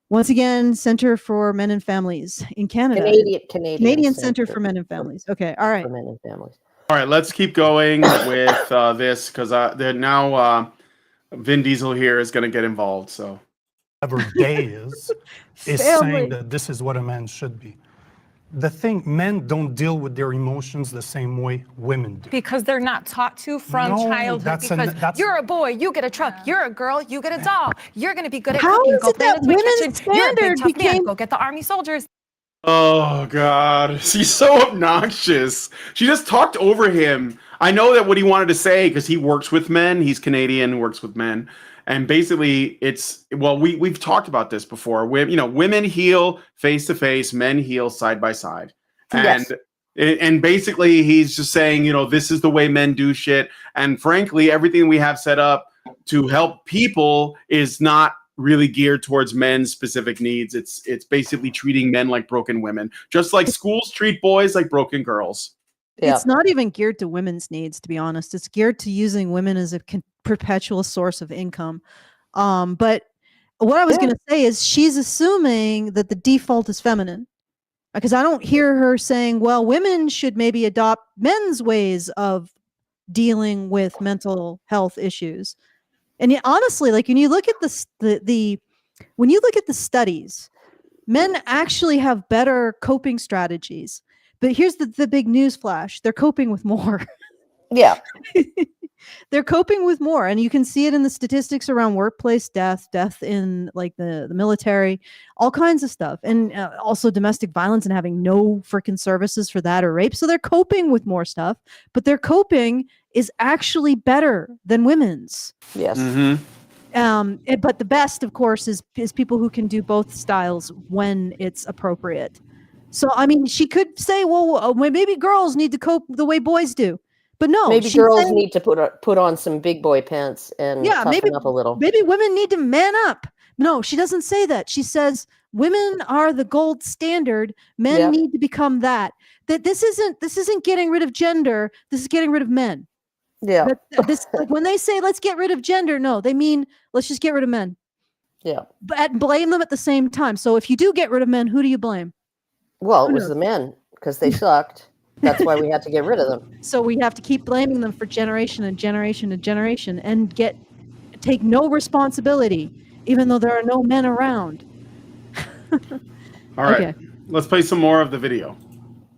once again, Center for Men and Families in Canada. Canadian Center for Men and Families. Okay. All right. For Men and Families. All right, let's keep going with this because now Vin Diesel here is going to get involved. So, whatever day is saying that this is what a man should be. The thing, men don't deal with their emotions the same way women do. Because they're not taught to from childhood. Because you're a boy, you get a truck. You're a girl, you get a doll. You're going to be good at cooking. Go play in the toy kitchen. You're a big tough man. Go get the army soldiers. Oh, God. She's so obnoxious. She just talked over him. I know that what he wanted to say, because he works with men. He's Canadian, works with men. And basically, we've talked about this before. Women heal face-to-face, men heal side-by-side. And basically, he's just saying, this is the way men do shit. And frankly, everything we have set up to help people is not really geared towards men's specific needs. It's basically treating men like broken women, just like schools treat boys like broken girls. It's not even geared to women's needs, to be honest. It's geared to using women as a perpetual source of income. But what I was going to say is she's assuming that the default is feminine, because I don't hear her saying, well, women should maybe adopt men's ways of dealing with mental health issues. And honestly, like when you look at when you look at the studies, men actually have better coping strategies. But here's the big news flash: they're coping with more. Yeah, they're coping with more, and you can see it in the statistics around workplace death in like the military, all kinds of stuff, and also domestic violence and having no freaking services for that, or rape. So they're coping with more stuff, but their coping is actually better than women's. Yes. Mm-hmm. But the best, of course, is people who can do both styles when it's appropriate. So, I mean, she could say, well, maybe girls need to cope the way boys do. But no, maybe girls need to put on some big boy pants and toughen up a little. Maybe women need to man up. No, she doesn't say that. She says women are the gold standard. Men need to become that. That this isn't getting rid of gender. This is getting rid of men. Yeah. This, like, when they say let's get rid of gender, no, they mean let's just get rid of men. Yeah. But blame them at the same time. So if you do get rid of men, who do you blame? Well, it was the men because they sucked. That's why we had to get rid of them. So we have to keep blaming them for generation and generation and generation and take no responsibility, even though there are no men around. All right, Okay. Let's play some more of the video.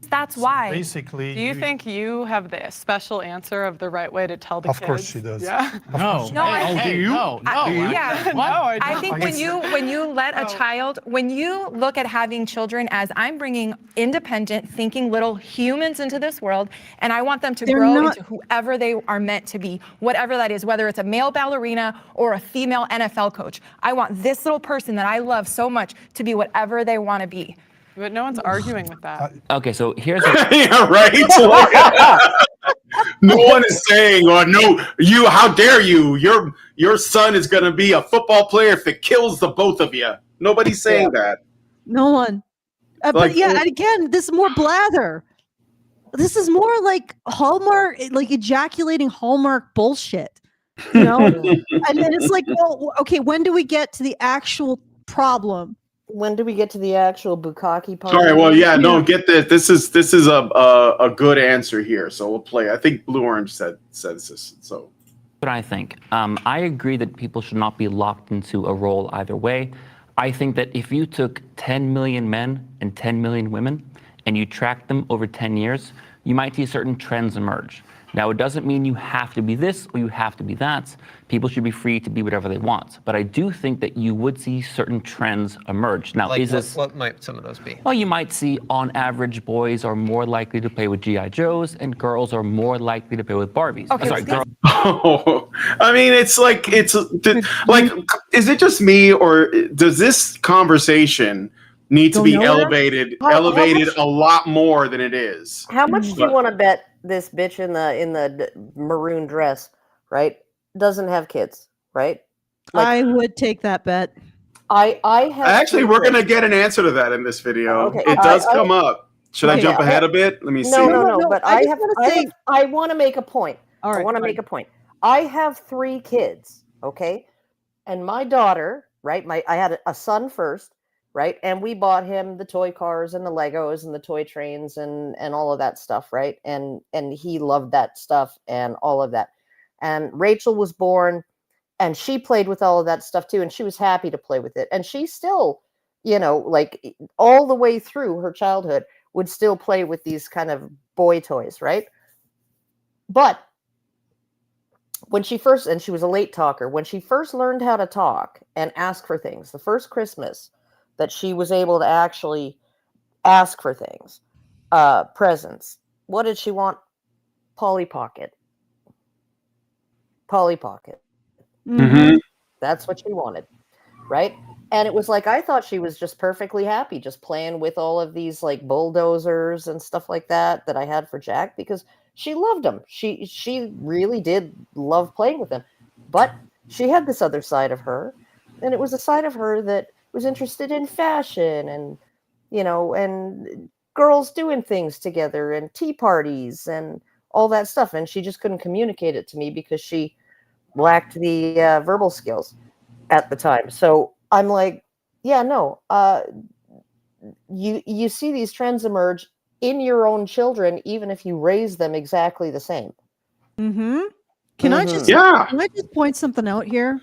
That's why. Basically, Do you think you have the special answer of the right way to tell the kids? Of course she does. Yeah. No. No, I- Hey, do you? No. Yeah. No, I I don't. think when you let a child, when you look at having children as I'm bringing independent, thinking little humans into this world, and I want them to grow into whoever they are meant to be, whatever that is, whether it's a male ballerina or a female NFL coach. I want this little person that I love so much to be whatever they want to be. But no one's arguing with that. Okay, so here's Yeah, right. No one is saying, "Oh no, how dare you? Your son is going to be a football player if it kills the both of you." Nobody's saying that. No one. But yeah, and again, this is more blather. This is more like Hallmark, like ejaculating Hallmark bullshit. You know? And then it's like, well, okay, when do we get to the actual problem? When do we get to the actual bukkake part? Sorry, well, yeah, no, get this. This is a good answer here. So we'll play. I think Blue Orange says this. So what I think. I agree that people should not be locked into a role either way. I think that if you took 10 million men and 10 million women and you tracked them over 10 years, you might see certain trends emerge. Now, it doesn't mean you have to be this or you have to be that. People should be free to be whatever they want. But I do think that you would see certain trends emerge. Now, like what might some of those be? Well, you might see, on average, boys are more likely to play with G.I. Joes and girls are more likely to play with Barbies. Okay, Oh, I mean, is it just me, or does this conversation need to be elevated a lot more than it is? How much do you want to bet this bitch in the maroon dress, right, doesn't have kids, right? Like, I would take that bet. I have Actually, we're going to get an answer to that in this video. Okay. It does come up. Should I jump ahead a bit? Let me see. No, but I want to make a point. All right, I want to make a point. I have 3 kids, okay? And my daughter, right? I had a son first, right? And we bought him the toy cars and the Legos and the toy trains and all of that stuff, right? And he loved that stuff and all of that. And Rachel was born and she played with all of that stuff too. And she was happy to play with it. And she still, like all the way through her childhood would still play with these kind of boy toys, right? But when she first, and she was a late talker, when she first learned how to talk and ask for things, the first Christmas that she was able to actually ask for things, presents, what did she want? Polly Pocket. Polly Pocket. Mm-hmm. That's what she wanted, right? And it was like, I thought she was just perfectly happy just playing with all of these like bulldozers and stuff like that I had for Jack, because she loved them. She really did love playing with them. But she had this other side of her, and it was a side of her that was interested in fashion and, and girls doing things together and tea parties and all that stuff. And she just couldn't communicate it to me because she lacked the verbal skills at the time. So I'm like, yeah, no, you see these trends emerge in your own children, even if you raise them exactly the same. Mm-hmm. Can I just point something out here?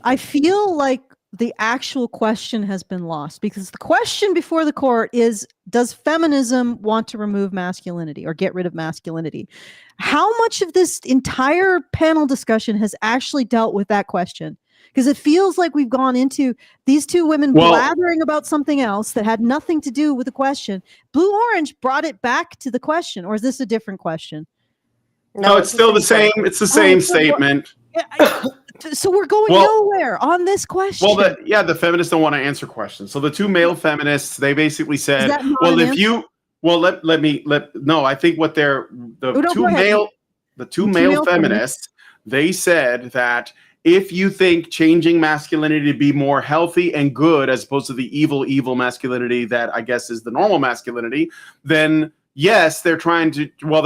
I feel like the actual question has been lost, because the question before the court is, does feminism want to remove masculinity or get rid of masculinity? How much of this entire panel discussion has actually dealt with that question? Because it feels like we've gone into these two women blathering about something else that had nothing to do with the question. Blue Orange brought it back to the question, or is this a different question? No, it's still the same. It's the same statement. So we're going nowhere on this question. Well, the feminists don't want to answer questions. So the two male feminists, they basically said, well, if you, no, I think what the two male feminists, they said that if you think changing masculinity to be more healthy and good, as opposed to the evil masculinity that I guess is the normal masculinity, then yes, they're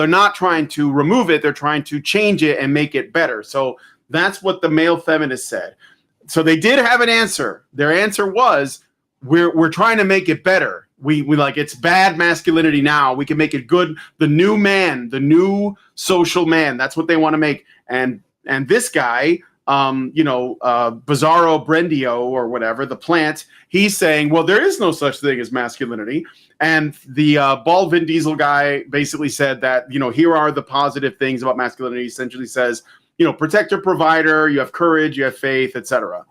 not trying to remove it. They're trying to change it and make it better. So that's what the male feminists said. So they did have an answer. Their answer was, we're trying to make it better. We like, it's bad masculinity now. We can make it good. The new man, the new social man. That's what they want to make. And this guy, Bizarro Brendio or whatever, the plant, he's saying, well, there is no such thing as masculinity. And the bald Vin Diesel guy basically said that, here are the positive things about masculinity. He essentially says, protector, provider, you have courage, you have faith, etc.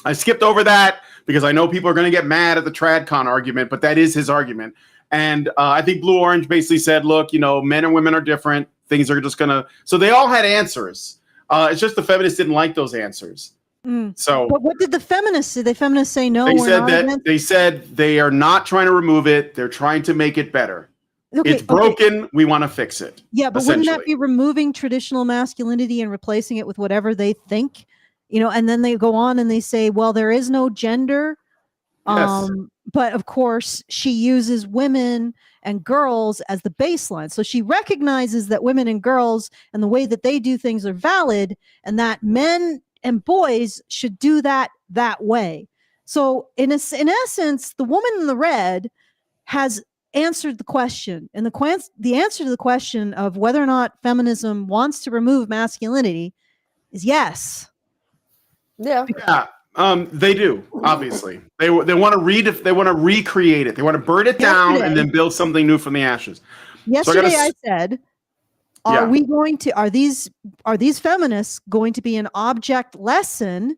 I skipped over that because I know people are going to get mad at the TradCon argument, but that is his argument. And I think Blue Orange basically said, look, men and women are different. Things are just going to... So they all had answers. It's just the feminists didn't like those answers. So, but what did the feminists say? The feminists say no. They said they are not trying to remove it. They're trying to make it better. Okay, it's broken. Okay. We want to fix it. Yeah, but wouldn't that be removing traditional masculinity and replacing it with whatever they think? And then they go on and they say, well, there is no gender. Yes. But of course, she uses women and girls as the baseline. So she recognizes that women and girls and the way that they do things are valid, and that men and boys should do that way. So in essence, the woman in the red has answered the question, and the answer to the question of whether or not feminism wants to remove masculinity is yes. Yeah. They do, obviously. They want to recreate it. They want to burn it down and then build something new from the ashes. Yesterday I said, are these feminists going to be an object lesson?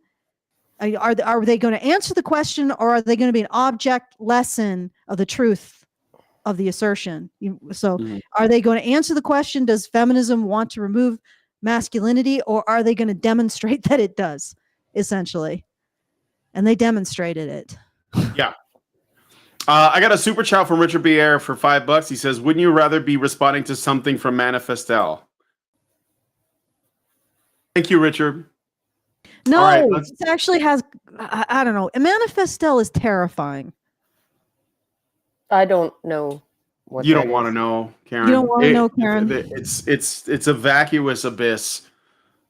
Are they going to answer the question, or are they going to be an object lesson of the truth of the assertion? Are they going to answer the question, does feminism want to remove masculinity, or are they going to demonstrate that it does, essentially? And they demonstrated it. Yeah. I got a super chat from Richard Bier for $5. He says, wouldn't you rather be responding to something from Manifestel? Thank you, Richard. No, it actually has, I don't know. Manifestel is terrifying. I don't know what you don't want to know, Karen. You don't want to know, Karen. It's a vacuous abyss.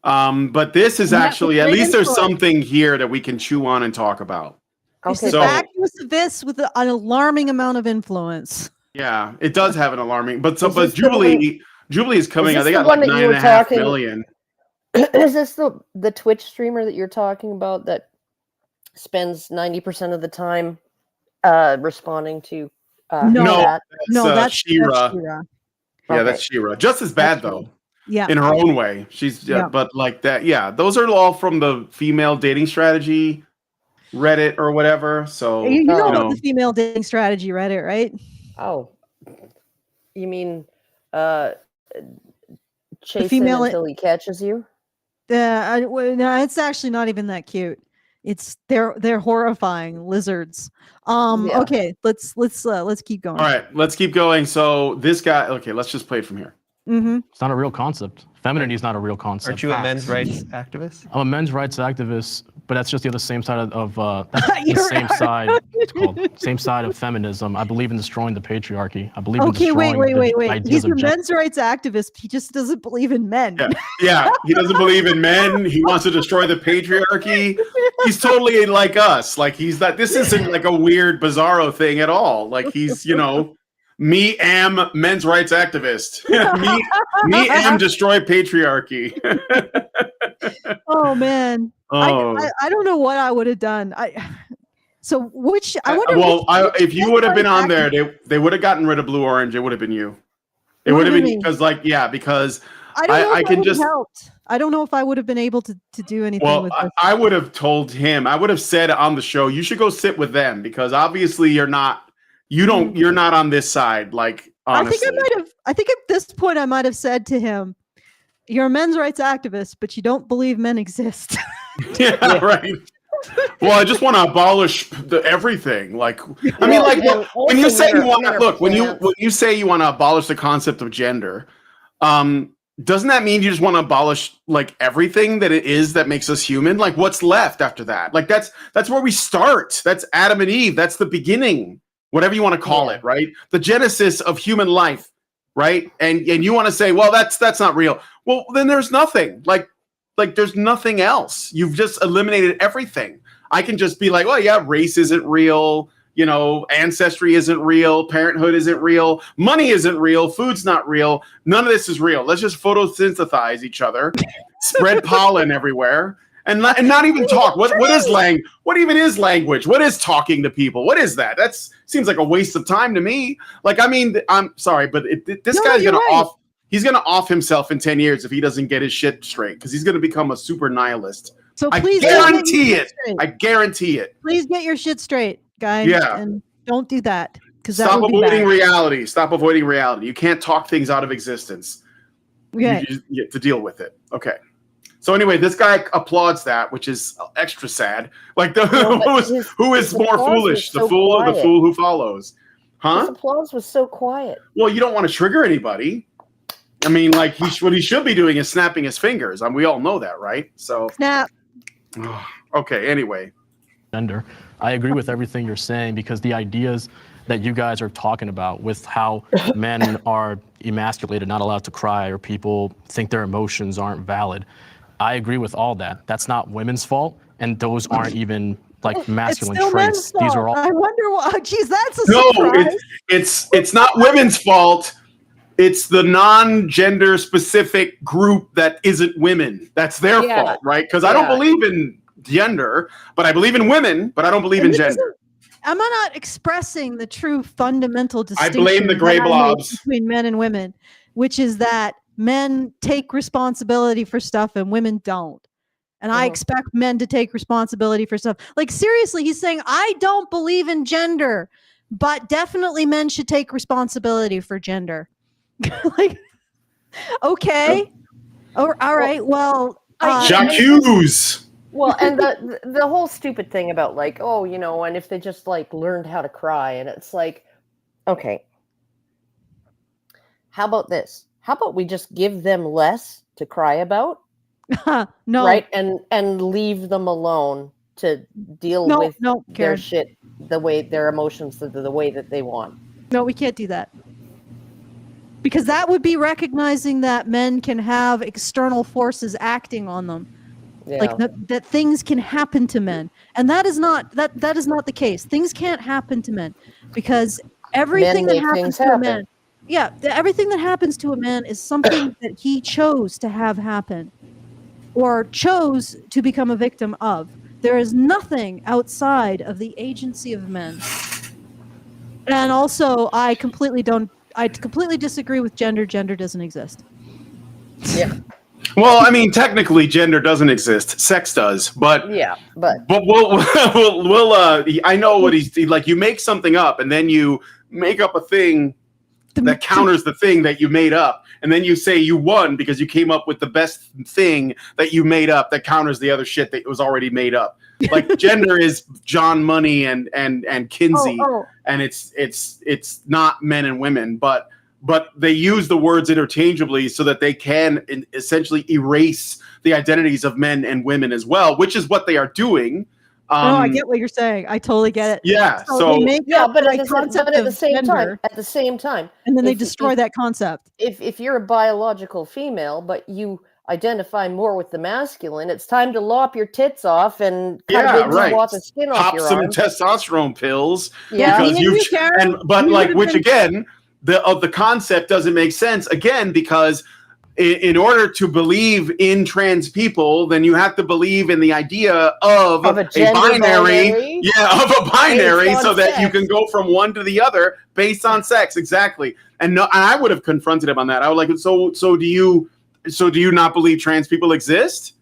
But this is actually, at least there's something here that we can chew on and talk about. It's a vacuous abyss with an alarming amount of influence. Yeah, it does have an alarming, but Jubilee is coming out. They got like 9.5 million. Is this the Twitch streamer that you're talking about that spends 90% of the time responding to that's Shira. Yeah, that's Shira. Just as bad though. Yeah. In her own way. But like that, yeah. Those are all from the female dating strategy Reddit or whatever. So you know about the female dating strategy Reddit, right? Oh. You mean chase him until he catches you? No, it's actually not even that cute. They're horrifying lizards. Okay, let's keep going. All right, let's keep going. So this guy, okay, let's just play it from here. Mm-hmm. It's not a real concept. Femininity is not a real concept. Aren't you a men's rights activist? I'm a men's rights activist, but that's just the other same side of the same side. It's called same side of feminism. I believe in destroying the patriarchy. I believe in destroying wait. He's a men's rights activist. He just doesn't believe in men. Yeah, he doesn't believe in men. He wants to destroy the patriarchy. He's totally like us. Like this isn't like a weird bizarro thing at all. Like he's, me am men's rights activist. me am destroy patriarchy. Oh man. I don't know what I would have done. If you would have been on there, they would have gotten rid of Blue Orange. It would have been you. It would have been because I can just helped. I don't know if I would have been able to do anything with this. I would have told him. I would have said on the show, you should go sit with them because obviously you're not on this side. Like honestly. I think at this point I might have said to him, you're a men's rights activist, but you don't believe men exist. Yeah, right. Well, I just want to abolish everything. Like, I mean, like when you say you want to when you say you want to abolish the concept of gender, doesn't that mean you just want to abolish like everything that it is that makes us human? Like, what's left after that? Like, that's where we start. That's Adam and Eve. That's the beginning. whatever you want to call it, right? The genesis of human life, right? And you want to say, well, that's not real. Well, then there's nothing. Like there's nothing else. You've just eliminated everything. I can just be like, well, yeah, race isn't real. Ancestry isn't real. Parenthood isn't real. Money isn't real. Food's not real. None of this is real. Let's just photosynthesize each other, spread pollen everywhere, and not even talk. What even is language? What is talking to people? What is that? That seems like a waste of time to me. Like, I mean, I'm sorry, but this guy's gonna off. He's gonna off himself in 10 years if he doesn't get his shit straight, because he's gonna become a super nihilist. So please, I guarantee it. Please get your shit straight, guys. Yeah, and don't do that, because stop avoiding reality. Stop avoiding reality. You can't talk things out of existence. Okay. You get to deal with it. Okay. So anyway, this guy applauds that, which is extra sad. Like who is more foolish, the fool or the fool who follows? Huh? His applause was so quiet. Well, you don't want to trigger anybody. I mean, like what he should be doing is snapping his fingers. We all know that, right? So snap. Okay. Anyway, gender. I agree with everything you're saying, because the ideas that you guys are talking about with how men are emasculated, not allowed to cry, or people think their emotions aren't valid. I agree with all that. That's not women's fault, and those aren't even like masculine traits. These are all. I wonder why. Geez, that's a surprise. It's not women's fault. It's the non-gender specific group that isn't women. That's their fault, right? Because I don't believe in gender, but I believe in women, but I don't believe in gender. Am I not expressing the true fundamental distinction? I blame the gray blobs between men and women, which is that men take responsibility for stuff and women don't. And I expect men to take responsibility for stuff. Like, seriously, he's saying, I don't believe in gender, but definitely men should take responsibility for gender. Like, okay. All right. Well, J'accuse. Well, and the whole stupid thing about like, oh, and if they just like learned how to cry, and it's like, okay, how about this? How about we just give them less to cry about? No. Right? And leave them alone to deal with their shit, their emotions, the way that they want. No, we can't do that. Because that would be recognizing that men can have external forces acting on them. Yeah. Like that things can happen to men. And that is not the case. Things can't happen to men, because everything that happens to a man, everything that happens to a man is something that he chose to have happen or chose to become a victim of. There is nothing outside of the agency of men. And also, I completely disagree with gender. Gender doesn't exist. Yeah. Well, I mean, technically, gender doesn't exist. Sex does, but we'll I know what he's like. You make something up, and then you make up a thing that counters the thing that you made up, and then you say you won because you came up with the best thing that you made up that counters the other shit that was already made up. Like gender is John Money and Kinsey, and it's not men and women, but they use the words interchangeably so that they can essentially erase the identities of men and women as well, which is what they are doing. I get what you're saying. I totally get it. Yeah. So they make but at the same time, and then they destroy that concept. If you're a biological female, but you identify more with the masculine, it's time to lop your tits off and cut a lot of skin off your arms. Pop some testosterone pills. Yeah, which again, the concept doesn't make sense again, because in order to believe in trans people, then you have to believe in the idea of a binary. Yeah, of a binary, so that you can go from one to the other based on sex. Exactly. And I would have confronted him on that. I would like, so do you not believe trans people exist?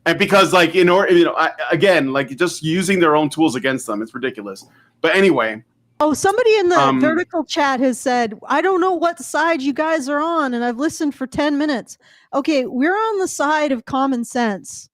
And because like again, like just using their own tools against them, it's ridiculous. But anyway. Oh, somebody in the vertical chat has said, I don't know what side you guys are on, and I've listened for 10 minutes. Okay, we're on the side of common sense,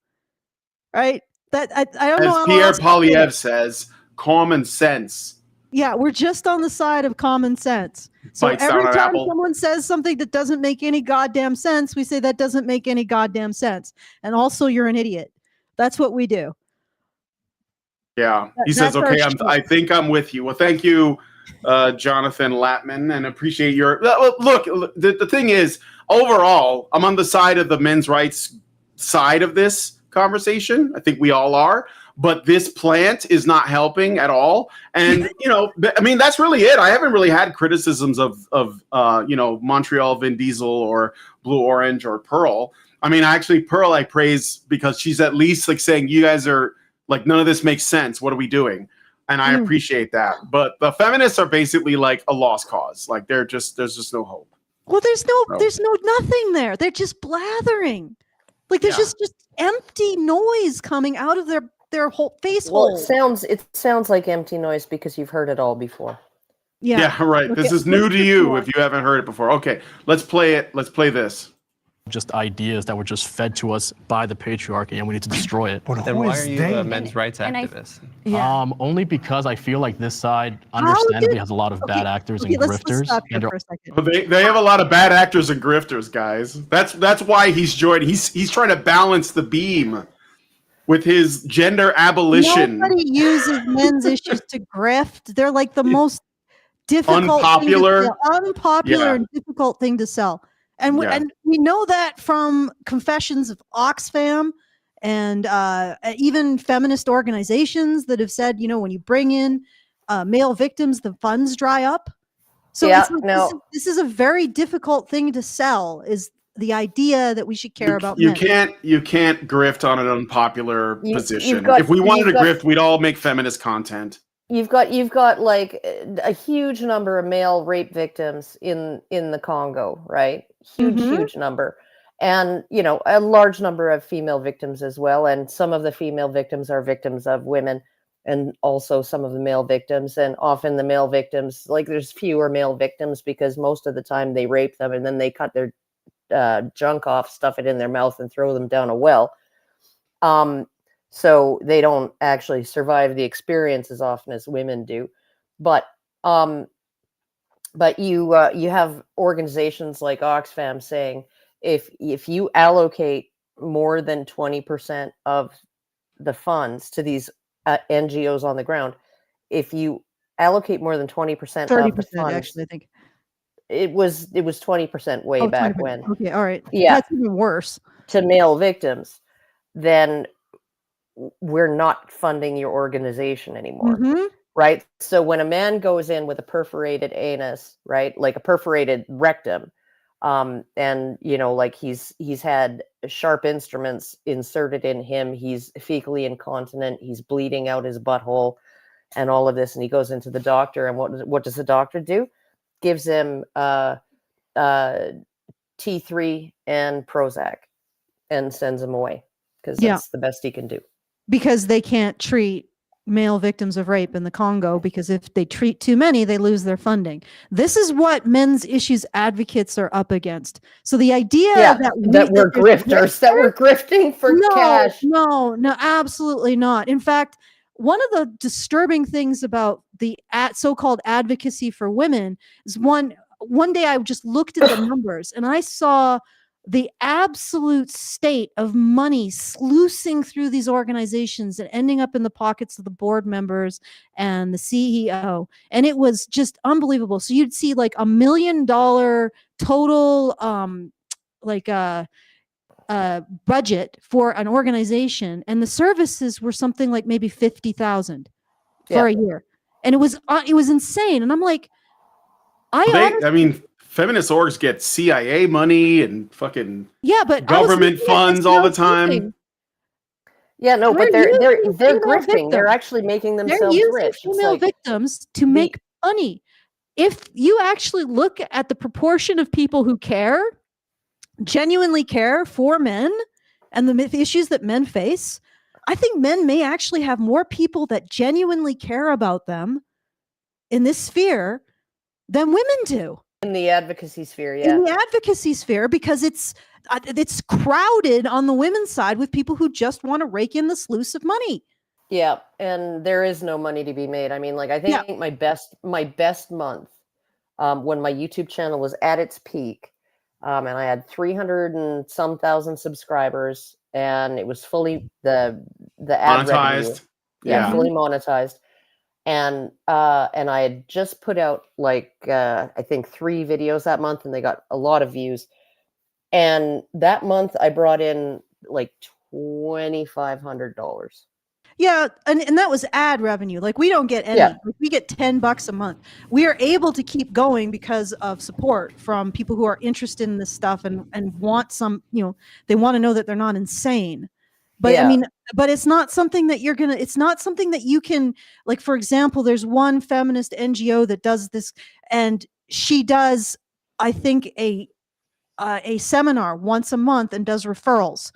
right? That I don't know. As Pierre Poilievre says, common sense. Yeah, we're just on the side of common sense. So every time someone says something that doesn't make any goddamn sense, we say that doesn't make any goddamn sense. And also, you're an idiot. That's what we do. Yeah, he says, okay, I think I'm with you. Well, thank you. Jonathan Latman, and appreciate your look. The thing is, overall, I'm on the side of the men's rights side of this conversation. I think we all are. But this plant is not helping at all. And, I mean, that's really it. I haven't really had criticisms of Montreal Vin Diesel or Blue Orange or Pearl. I mean, actually, Pearl I praise because she's at least like saying, you guys are like, none of this makes sense. What are we doing? And I appreciate that. But the feminists are basically like a lost cause. Like there's just no hope. Well, there's nothing there. They're just blathering. Like there's just empty noise coming out of their whole face hole. It sounds like empty noise because you've heard it all before. Yeah, right. Okay. This is new to you if you haven't heard it before. Okay, let's play it. Let's play this. Just ideas that were just fed to us by the patriarchy, and we need to destroy it. But then why are you a men's rights activist? Only because I feel like this side understandably has a lot of bad actors and grifters. They have a lot of bad actors and grifters, guys. That's why he's joined. He's trying to balance the beam with his gender abolition. Nobody uses men's issues to grift. They're like the most difficult, unpopular and difficult thing to sell. And we know that from confessions of Oxfam and even feminist organizations that have said, when you bring in male victims, the funds dry up. So this is a very difficult thing to sell, is the idea that we should care about men. You can't grift on an unpopular position. If we wanted to grift, we'd all make feminist content. You've got like a huge number of male rape victims in the Congo, right? Huge number. And, a large number of female victims as well. And some of the female victims are victims of women, and also some of the male victims. And often the male victims, like there's fewer male victims because most of the time they rape them and then they cut their junk off, stuff it in their mouth and throw them down a well. So they don't actually survive the experience as often as women do. But you have organizations like Oxfam saying if you allocate more than 20% of the funds to these NGOs on the ground, if you allocate more than 20% of the funds, actually, I think it was 20% way back 20%. When. Okay, all right. Yeah, that's even worse. To male victims, then we're not funding your organization anymore. Right? So when a man goes in with a perforated anus, right, like a perforated rectum, and like he's had sharp instruments inserted in him, he's fecally incontinent, he's bleeding out his butthole, and all of this, and he goes into the doctor, and what does the doctor do? Gives him T3 and Prozac, and sends him away because that's the best he can do. Because they can't treat male victims of rape in the Congo, because if they treat too many, they lose their funding. This is what men's issues advocates are up against. So the idea that we're grifters, that we're grifting for cash. No, absolutely not. In fact, one of the disturbing things about the so-called advocacy for women is one day I just looked at the numbers and I saw the absolute state of money sluicing through these organizations and ending up in the pockets of the board members and the CEO. And it was just unbelievable. So you'd see like $1 million total, budget for an organization, and the services were something like maybe 50,000 for a year. And it was insane. And I'm like, feminist orgs get CIA money and fucking but government funds all the time. Yeah, no, but they're grifting. Victims. They're actually making themselves rich. Female victims to make money. If you actually look at the proportion of people who genuinely care for men and the issues that men face, I think men may actually have more people that genuinely care about them in this sphere than women do. In the advocacy sphere, In the advocacy sphere, because it's crowded on the women's side with people who just want to rake in the sluice of money. Yeah, and there is no money to be made. I mean, like I think my best month when my YouTube channel was at its peak, and I had 300 and some thousand subscribers, and it was fully the ad monetized. Revenue, fully monetized. And I had just put out like I think 3 videos that month, and they got a lot of views. And that month I brought in like $2,500. Yeah, and that was ad revenue. Like we don't get any. Yeah. Like, we get $10 a month. We are able to keep going because of support from people who are interested in this stuff and want some, they want to know that they're not insane. But Yeah. I mean, but it's not something that it's not something that you can, like, for example, there's one feminist NGO that does this, and she does, I think, a seminar once a month and does referrals.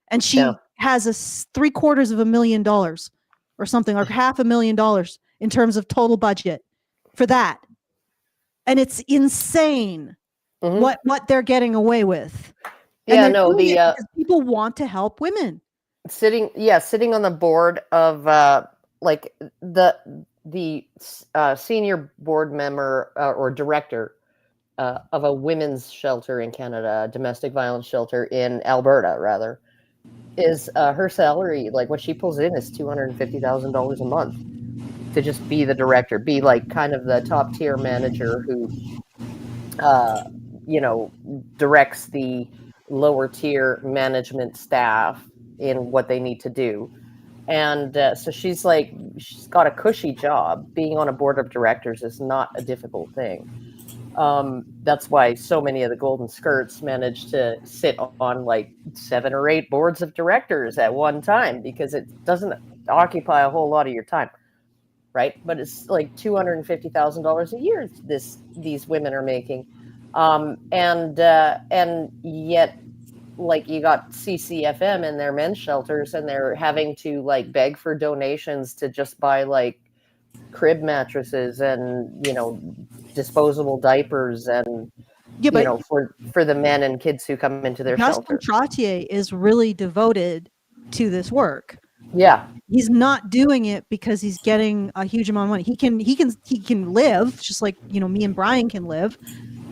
And she has $750,000 or something, or $500,000 in terms of total budget for that. And it's insane what they're getting away with. Yeah, and no, people want to help women. Sitting on the board of like the senior board member or director of a women's shelter in Canada, a domestic violence shelter in Alberta, rather, is her salary, like what she pulls in, is $250,000 a month to just be the director, be like kind of the top tier manager who, directs the lower tier management staff in what they need to do. And so she's got a cushy job. Being on a board of directors is not a difficult thing. That's why so many of the golden skirts manage to sit on like 7 or 8 boards of directors at one time, because it doesn't occupy a whole lot of your time, right? But it's like $250,000 a year these women are making, and yet, like, you got CCFM and their men's shelters, and they're having to like beg for donations to just buy like crib mattresses and disposable diapers and for the men and kids who come into their shelter. Trottier is really devoted to this work. Yeah, he's not doing it because he's getting a huge amount of money. He can live just like me and Brian can live,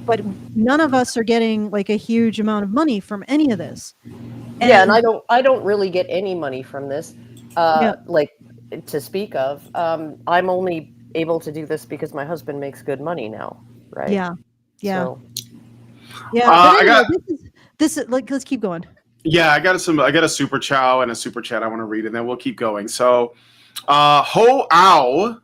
but none of us are getting like a huge amount of money from any of this. And I don't really get any money from this, like, to speak of. I'm only able to do this because my husband makes good money now, right? Yeah. So, I got this is like, let's keep going. Yeah, I got a super chow and a super chat I want to read, and then we'll keep going. So, Ho Ao,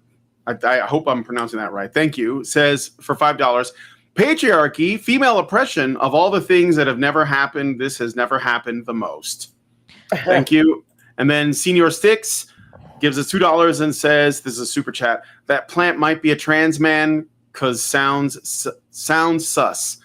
I hope I'm pronouncing that right. Thank you. Says for $5, patriarchy, female oppression, of all the things that have never happened, this has never happened the most. Thank you. And then Senior Sticks gives us $2 and says, this is a super chat, that plant might be a trans man because sounds sus.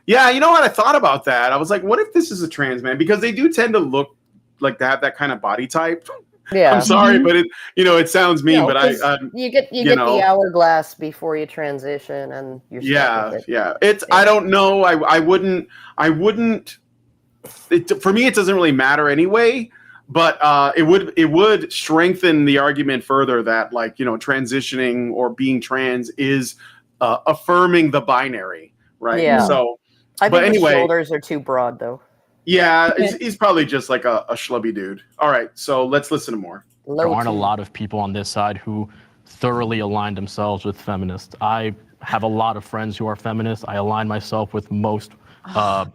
Yeah, you know what? I thought about that. I was like, what if this is a trans man? Because they do tend to look like to have that kind of body type. Yeah. I'm sorry, but it sounds mean, but you get the hourglass before you transition, and you're stuck with it. Yeah. I don't know. I wouldn't. For me, it doesn't really matter anyway. But it would strengthen the argument further that, like, transitioning or being trans is affirming the binary, right? Yeah. So, I think the shoulders are too broad, though. Yeah, he's probably just like a schlubby dude. All right, so let's listen to more. There aren't a lot of people on this side who thoroughly align themselves with feminists. I have a lot of friends who are feminists. I align myself with most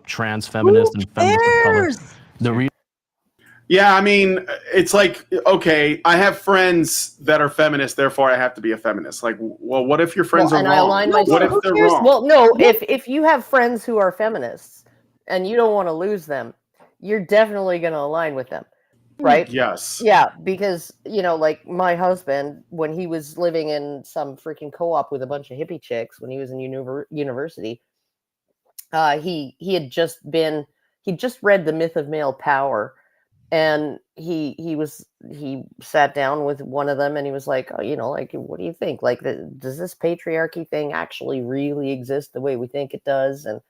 trans feminists and feminists of color. Yeah, I mean, it's like, okay, I have friends that are feminists, therefore I have to be a feminist. Like, well, what if your friends are wrong? I align myself. What if they're wrong? Well, no, if you have friends who are feminists and you don't want to lose them, you're definitely going to align with them, right? Yes. Yeah, because, like my husband, when he was living in some freaking co-op with a bunch of hippie chicks when he was in university, he'd just read The Myth of Male Power. And he sat down with one of them and he was like, oh, like, what do you think? Like, does this patriarchy thing actually really exist the way we think it does? And,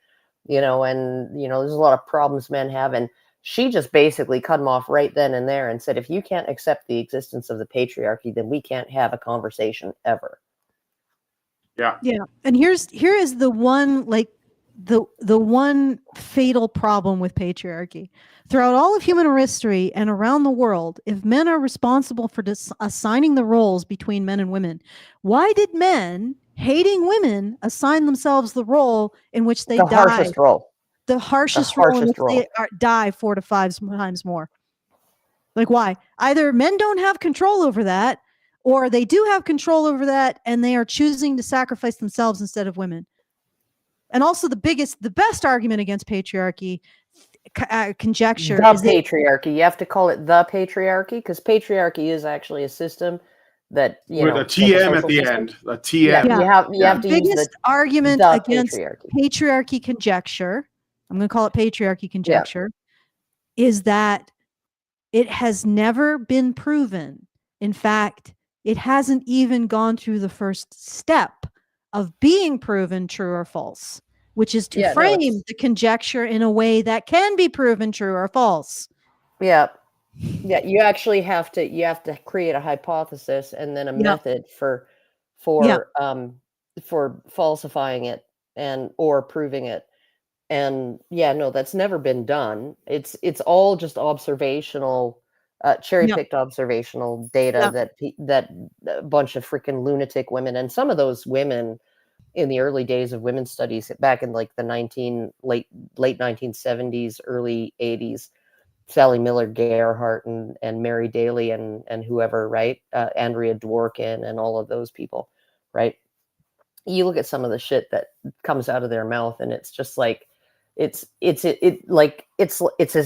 there's a lot of problems men have. And she just basically cut him off right then and there and said, if you can't accept the existence of the patriarchy, then we can't have a conversation ever. Yeah. Yeah. And here is the one, like, the one fatal problem with patriarchy. Throughout all of human history and around the world, if men are responsible for assigning the roles between men and women, why did men, hating women, assign themselves the role in which they die? The harshest role. The harshest role in which they die 4 to 5 times more. Like, why? Either men don't have control over that, or they do have control over that and they are choosing to sacrifice themselves instead of women. And also the best argument against patriarchy, conjecture. The patriarchy. You have to call it the patriarchy, because patriarchy is actually a system that, with a TM at the end. A TM. Yeah, you have to use the biggest argument against patriarchy conjecture, I'm going to call it patriarchy conjecture, is that it has never been proven. In fact, it hasn't even gone through the first step of being proven true or false, which is to frame the conjecture in a way that can be proven true or false. Yeah. You actually have to create a hypothesis and then a method for falsifying it or proving it. And that's never been done. It's all just observational, cherry-picked observational data that a bunch of freaking lunatic women, and some of those women in the early days of women's studies back in like the late 1970s, early 80s, Sally Miller Gerhardt and Mary Daly and whoever, right? Andrea Dworkin and all of those people, right? You look at some of the shit that comes out of their mouth, and it's just like, it's as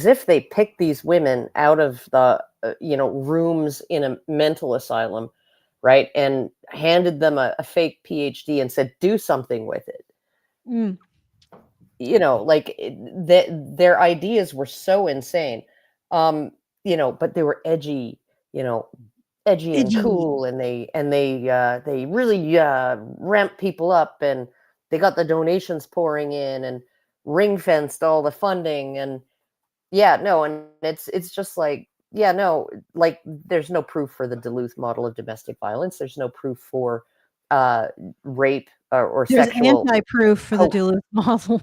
if they picked these women out of the rooms in a mental asylum, right, and handed them a fake PhD and said, do something with it. Their ideas were so insane, but they were edgy and cool, and they really ramped people up, and they got the donations pouring in and ring fenced all the funding, and it's just like, there's no proof for the Duluth model of domestic violence. There's no proof for rape or there's sexual anti-proof for the Duluth model.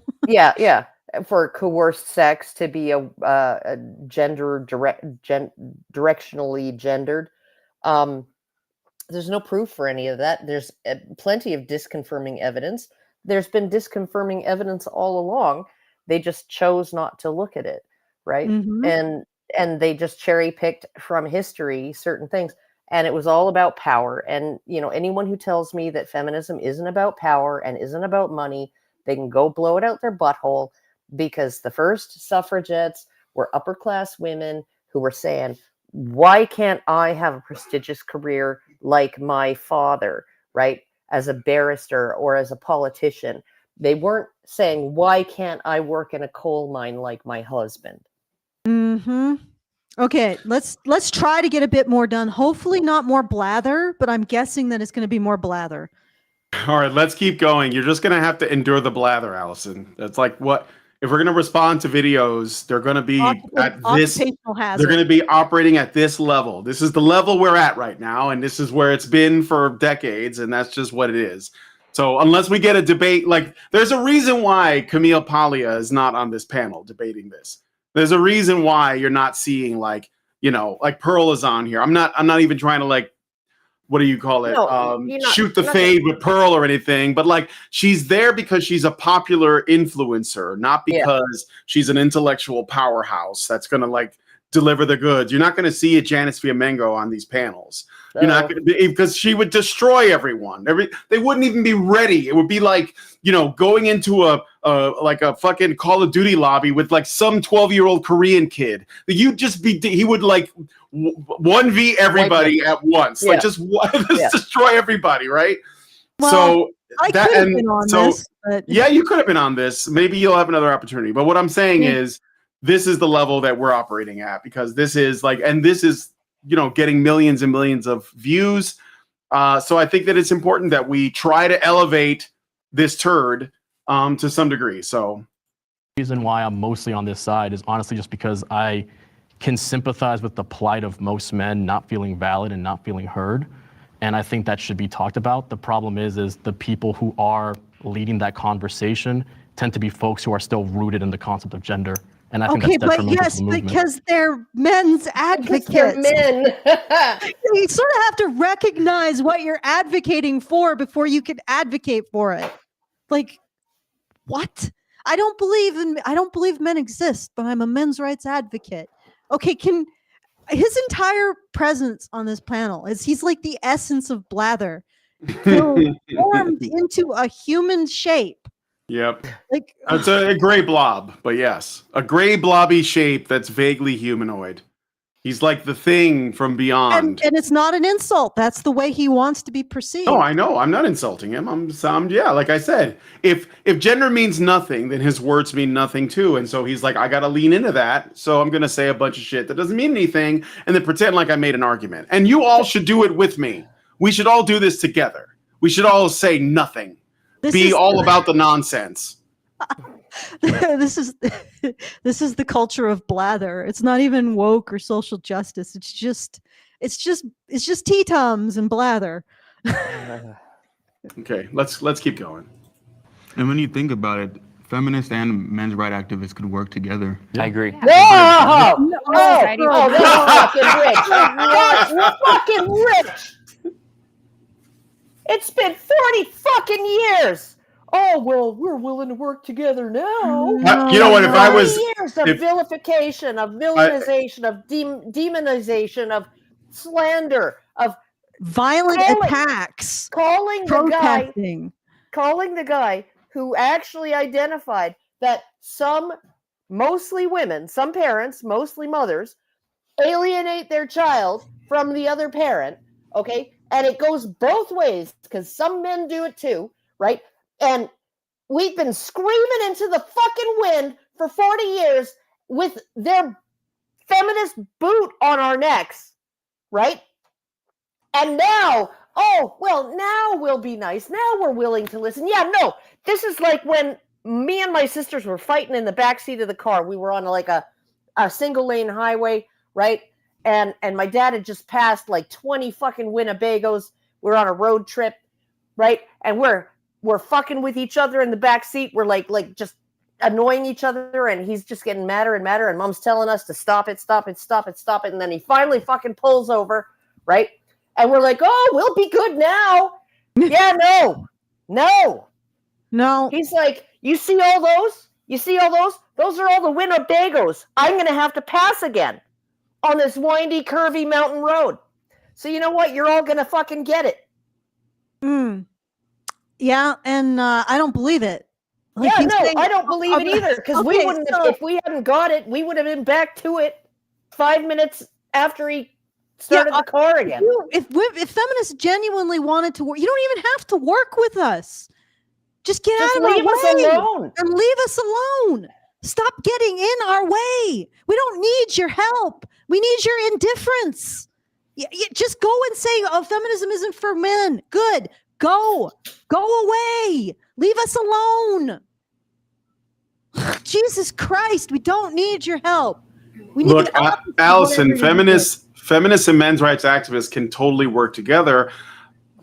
For coerced sex to be a directionally gendered. There's no proof for any of that. There's plenty of disconfirming evidence. There's been disconfirming evidence all along. They just chose not to look at it, right? And they just cherry picked from history certain things, and it was all about power. And anyone who tells me that feminism isn't about power and isn't about money, they can go blow it out their butthole, because the first suffragettes were upper class women who were saying, why can't I have a prestigious career like my father, right? As a barrister or as a politician. They weren't saying, why can't I work in a coal mine like my husband? Okay, let's try to get a bit more done. Hopefully not more blather, but I'm guessing that it's going to be more blather. All right, let's keep going. You're just going to have to endure the blather, Allison. That's like what, if we're going to respond to videos, they're going to be at this, they're going to be operating at this level. This is the level we're at right now, and this is where it's been for decades, and that's just what it is. So unless we get a debate, like, there's a reason why Camille Paglia is not on this panel debating this. There's a reason why you're not seeing like Pearl is on here. I'm not even trying to like, what do you call it? Shoot the fade with Pearl or anything, but like, she's there because she's a popular influencer, not because she's an intellectual powerhouse that's gonna like deliver the goods. You're not gonna see a Janice Fiamengo on these panels. You're not gonna be, because she would destroy everyone. They wouldn't even be ready. It would be like, going into a fucking Call of Duty lobby with like some 12-year-old Korean kid. He would like 1v everybody at once. Like just destroy everybody, right? Well, so I could have been on this, but... Yeah, you could have been on this. Maybe you'll have another opportunity. But what I'm saying is, this is the level that we're operating at, because this is like, and this is, getting millions and millions of views. So I think that it's important that we try to elevate this turd to some degree. So the reason why I'm mostly on this side is honestly just because I can sympathize with the plight of most men not feeling valid and not feeling heard. And I think that should be talked about. The problem is the people who are leading that conversation tend to be folks who are still rooted in the concept of gender. And I think Okay, that's but detrimental yes, to the movement. because they're men's advocates. They're men. You sort of have to recognize what you're advocating for before you can advocate for it. Like, what? I don't believe men exist, but I'm a men's rights advocate. Okay, his entire presence on this panel he's like the essence of blather, formed into a human shape. Yep. Like It's a gray blob, but yes, a gray blobby shape that's vaguely humanoid. He's like the thing from beyond. And it's not an insult. That's the way he wants to be perceived. No, I know. I'm not insulting him. Yeah, like I said, if gender means nothing, then his words mean nothing too. And so he's like, I got to lean into that. So I'm going to say a bunch of shit that doesn't mean anything and then pretend like I made an argument. And you all should do it with me. We should all do this together. We should all say nothing. Be all about the nonsense. This is the culture of blather. It's not even woke or social justice. It's just tea tums and blather. Okay, let's keep going. And when you think about it, feminists and men's rights activists could work together. I agree. No! Oh, that's fucking rich. We're fucking rich. It's been 40 fucking years. Oh, well, we're willing to work together now. You know what? If I was years of vilification, of villainization, of demonization, of slander, of violent attacks, calling the guy who actually identified that some, mostly women, some parents, mostly mothers, alienate their child from the other parent. Okay. And it goes both ways because some men do it too, right? And we've been screaming into the fucking wind for 40 years with their feminist boot on our necks, right? And now, now we'll be nice. Now we're willing to listen. Yeah, no, this is like when me and my sisters were fighting in the backseat of the car. We were on like a single lane highway, right? And my dad had just passed like 20 fucking Winnebagos. We're on a road trip, right? And we're fucking with each other in the back seat. We're like just annoying each other, and he's just getting madder and madder. And Mom's telling us to stop it. And then he finally fucking pulls over, right? And we're like, oh, we'll be good now. Yeah, no. He's like, you see all those? Those are all the Winnebagos. I'm gonna have to pass again on this windy, curvy mountain road. So you know what? You're all going to fucking get it. Yeah, and I don't believe it. Like I don't believe it either. Because we wouldn't have, if we hadn't got it, we would have been back to it 5 minutes after he started the car again. If feminists genuinely wanted to work, you don't even have to work with us. Just get out of our way. Leave us alone. And leave us alone. Stop getting in our way. We don't need your help. We need your indifference. Just go and say, oh, feminism isn't for men. Good. Go away. Leave us alone. Jesus Christ, we don't need your help. We need Look, Alison, feminists and men's rights activists can totally work together.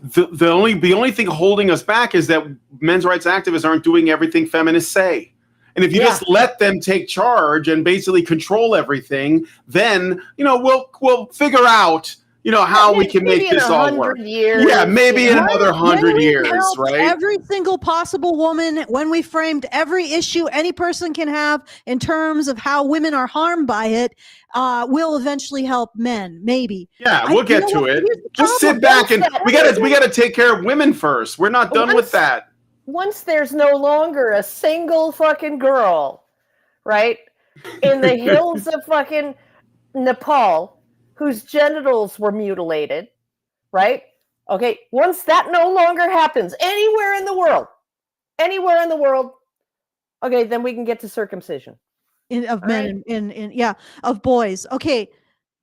The only thing holding us back is that men's rights activists aren't doing everything feminists say. And if you just let them take charge and basically control everything, then we'll figure out how we can make this all work. Yeah, maybe in another 100 years, right? Every single possible woman, when we framed every issue any person can have in terms of how women are harmed by it, will eventually help men. Maybe. Yeah, we'll get to it. Just sit back and we gotta take care of women first. We're not done with that. Once there's no longer a single fucking girl, right, in the hills of fucking Nepal whose genitals were mutilated, right? Okay, once that no longer happens anywhere in the world, okay, then we can get to circumcision. Of men, of boys. Okay,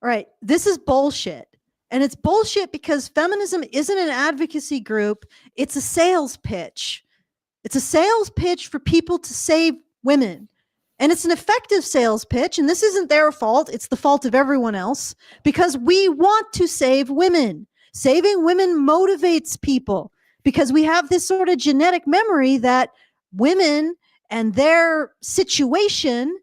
all right, this is bullshit. And it's bullshit because feminism isn't an advocacy group. It's a sales pitch. It's a sales pitch for people to save women. And it's an effective sales pitch. And this isn't their fault. It's the fault of everyone else because we want to save women. Saving women motivates people because we have this sort of genetic memory that women and their situation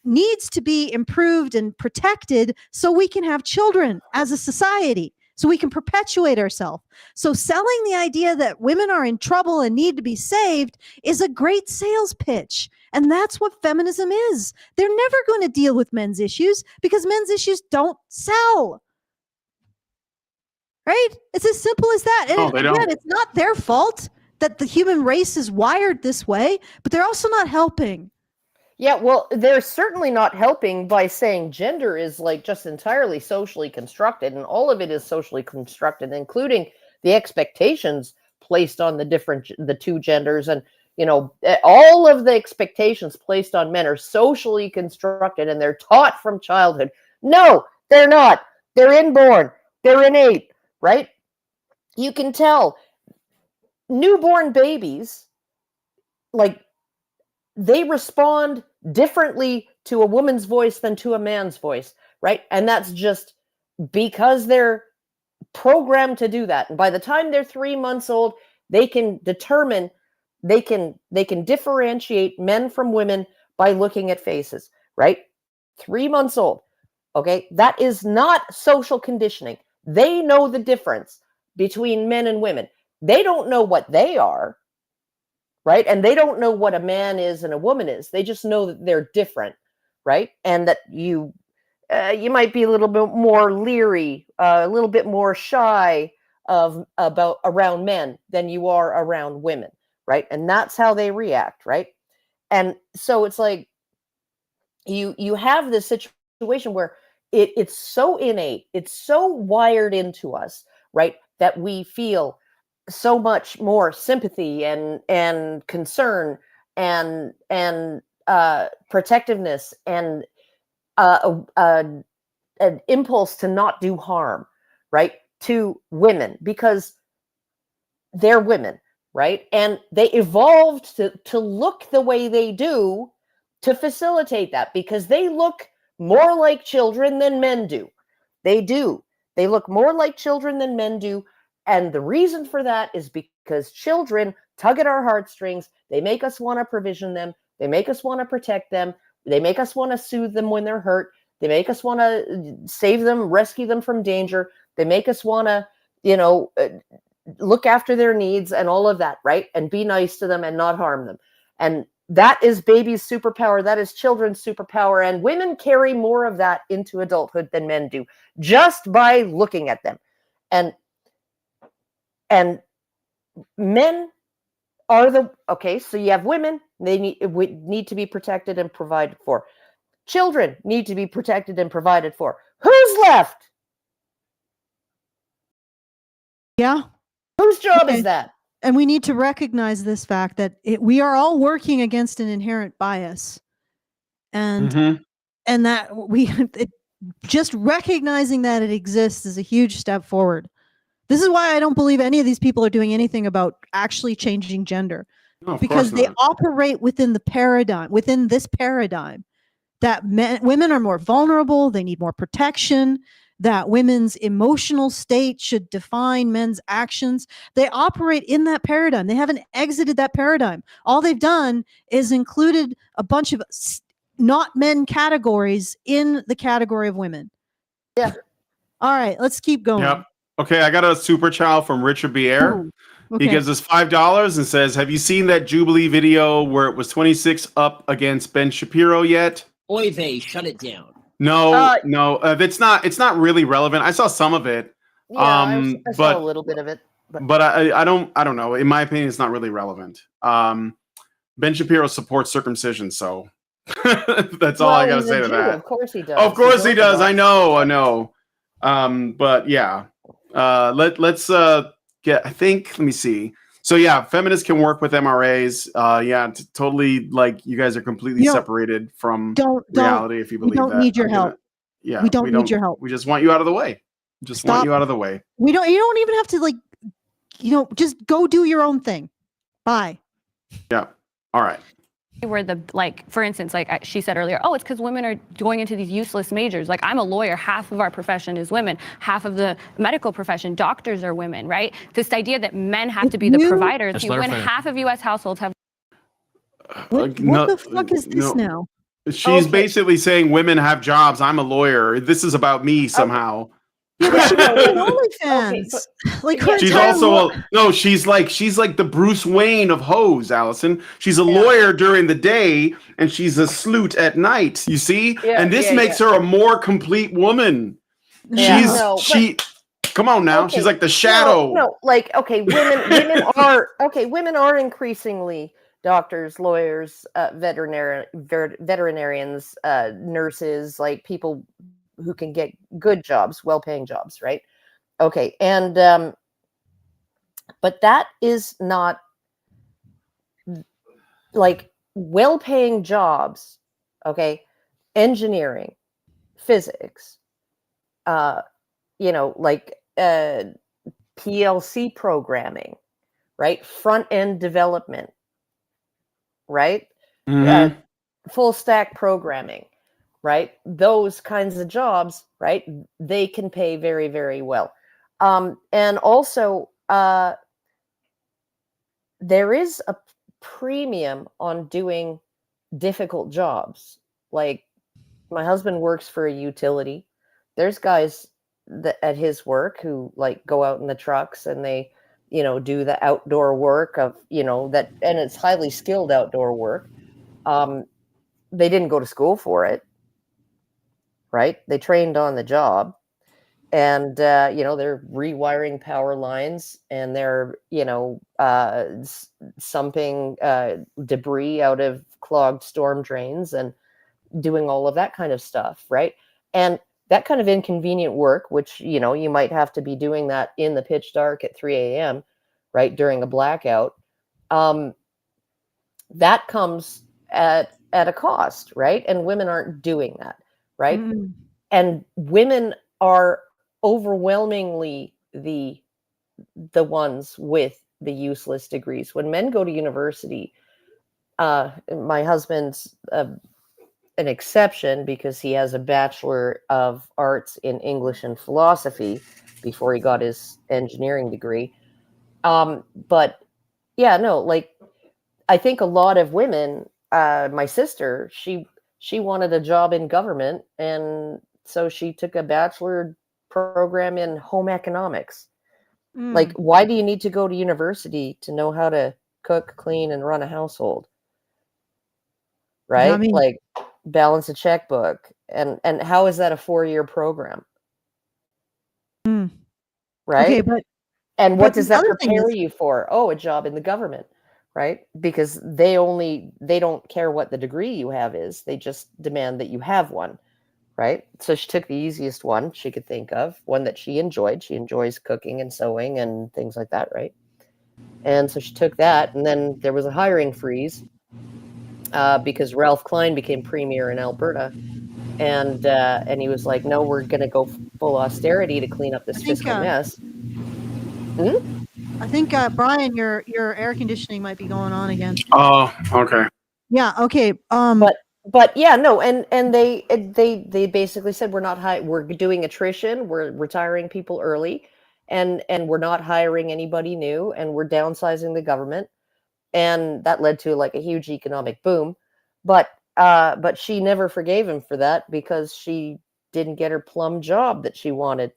needs to be improved and protected so we can have children as a society, so we can perpetuate ourselves. So selling the idea that women are in trouble and need to be saved is a great sales pitch. And that's what feminism is. They're never going to deal with men's issues because men's issues don't sell. Right? It's as simple as that. And again, it's not their fault that the human race is wired this way, but they're also not helping. Yeah, well, they're certainly not helping by saying gender is like just entirely socially constructed, and all of it is socially constructed, including the expectations placed on the two genders. And, you know, all of the expectations placed on men are socially constructed, and they're taught from childhood. No, they're not. They're inborn. They're innate, right? You can tell newborn babies, like, they respond differently to a woman's voice than to a man's voice, right? And that's just because they're programmed to do that. And by the time they're 3 months old, they can determine, they can differentiate men from women by looking at faces, right? 3 months old, okay? That is not social conditioning. They know the difference between men and women. They don't know what they are, right? And they don't know what a man is and a woman is. They just know that they're different, right? And that you might be a little bit more leery, a little bit more shy about around men than you are around women, right? And that's how they react, right? And so it's like you have this situation where it's so innate, it's so wired into us, right? That we feel so much more sympathy and concern and protectiveness and an impulse to not do harm, right, to women because they're women, right? And they evolved to look the way they do to facilitate that because they look more like children than men do. They do. They look more like children than men do. And the reason for that is because children tug at our heartstrings. They make us want to provision them. They make us want to protect them. They make us want to soothe them when they're hurt. They make us want to save them, rescue them from danger. They make us want to, you know, look after their needs and all of that, right? And be nice to them and not harm them. And that is baby's superpower. That is children's superpower. And women carry more of that into adulthood than men do just by looking at them. And men are so you have women, they need to be protected and provided for. Children need to be protected and provided for. Who's left? Yeah. Whose job is that? And we need to recognize this fact that we are all working against an inherent bias. And that just recognizing that it exists is a huge step forward. This is why I don't believe any of these people are doing anything about actually changing gender, because they operate within the paradigm, within this paradigm that women are more vulnerable, they need more protection, that women's emotional state should define men's actions. They operate in that paradigm. They haven't exited that paradigm. All they've done is included a bunch of not men categories in the category of women. Yeah. All right, let's keep going. Yep. Okay, I got a super child from Richard Bier. Okay. He gives us $5 and says, "Have you seen that Jubilee video where it was 26 up against Ben Shapiro yet?" Oy vey, shut it down. No, it's not really relevant. I saw some of it. Yeah, I saw a little bit of it. But I don't know. In my opinion, it's not really relevant. Ben Shapiro supports circumcision, so that's all I got to say to that. Of course he does. Of course he does. I know. But yeah. Let's get, I think, let me see. So yeah, feminists can work with MRAs. Totally, like, you guys are completely separated from reality if you believe that. We don't need your help. Yeah, we don't need your help. We just want you out of the way. Want you out of the way. You don't even have to, just go do your own thing. Bye. Yeah. All right. Where for instance, like she said earlier, it's because women are going into these useless majors. Like, I'm a lawyer, half of our profession is women, half of the medical profession, doctors are women, right? This idea that men have to be the providers. When half of U.S. households have. What no, the fuck is this now? She's basically saying women have jobs. I'm a lawyer. This is about me somehow. Yeah, but she doesn't need OnlyFans. Like her She's entire also she's like the Bruce Wayne of hoes, Allison. She's a lawyer during the day and she's a sleut at night. You see, and this makes her a more complete woman. Come on now, she's like the shadow. No, like women are increasingly doctors, lawyers, veterinarians, nurses, like people who can get good jobs, well-paying jobs, right? Okay, and but that is not like well-paying jobs. Okay, engineering, physics, like PLC programming, right? Front-end development, right? Full stack programming, right? Those kinds of jobs, right? They can pay very, very well. And also, there is a premium on doing difficult jobs. Like my husband works for a utility. There's guys at his work who like go out in the trucks and they, do the outdoor work of, that, and it's highly skilled outdoor work. They didn't go to school for it, right? They trained on the job, and they're rewiring power lines, and they're sumping debris out of clogged storm drains and doing all of that kind of stuff, right? And that kind of inconvenient work, which you might have to be doing that in the pitch dark at 3 a.m., right, during a blackout, that comes at a cost, right? And women aren't doing that, right? And women are overwhelmingly the ones with the useless degrees. When men go to university, my husband's an exception because he has a Bachelor of Arts in English and Philosophy before he got his engineering degree. But yeah, no, like I think a lot of women, my sister, she wanted a job in government, and so she took a bachelor program in home economics. Like, why do you need to go to university to know how to cook, clean, and run a household? Right? I mean, like balance a checkbook. And how is that a 4-year program? Right? Okay, but what does that other thing prepare is- you for? Oh, a job in the government, right? Because they don't care what the degree you have is. They just demand that you have one, right? So she took the easiest one she could think of, one that she enjoyed. She enjoys cooking and sewing and things like that, right? And so she took that, and then there was a hiring freeze because Ralph Klein became premier in Alberta. And he was like, no, we're going to go full austerity to clean up this fiscal mess. I think Brian, your air conditioning might be going on again. Oh, okay. Yeah. Okay. But yeah, no, and they basically said we're doing attrition, we're retiring people early, and we're not hiring anybody new, and we're downsizing the government, and that led to like a huge economic boom. But she never forgave him for that because she didn't get her plum job that she wanted.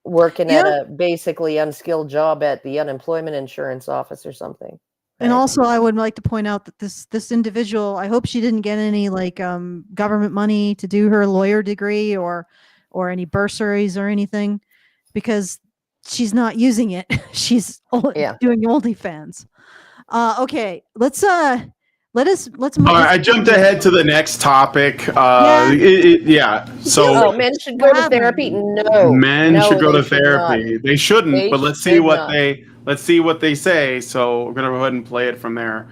Working at a basically unskilled job at the unemployment insurance office or something. Right? And also, I would like to point out that this individual, I hope she didn't get any like government money to do her lawyer degree or any bursaries or anything, because she's not using it. She's doing OnlyFans. Okay, let's move. All right, I jumped ahead to the next topic. So men should go to therapy. No, men should go to therapy. Not. They shouldn't, but let's see what they say. So we're gonna go ahead and play it from there.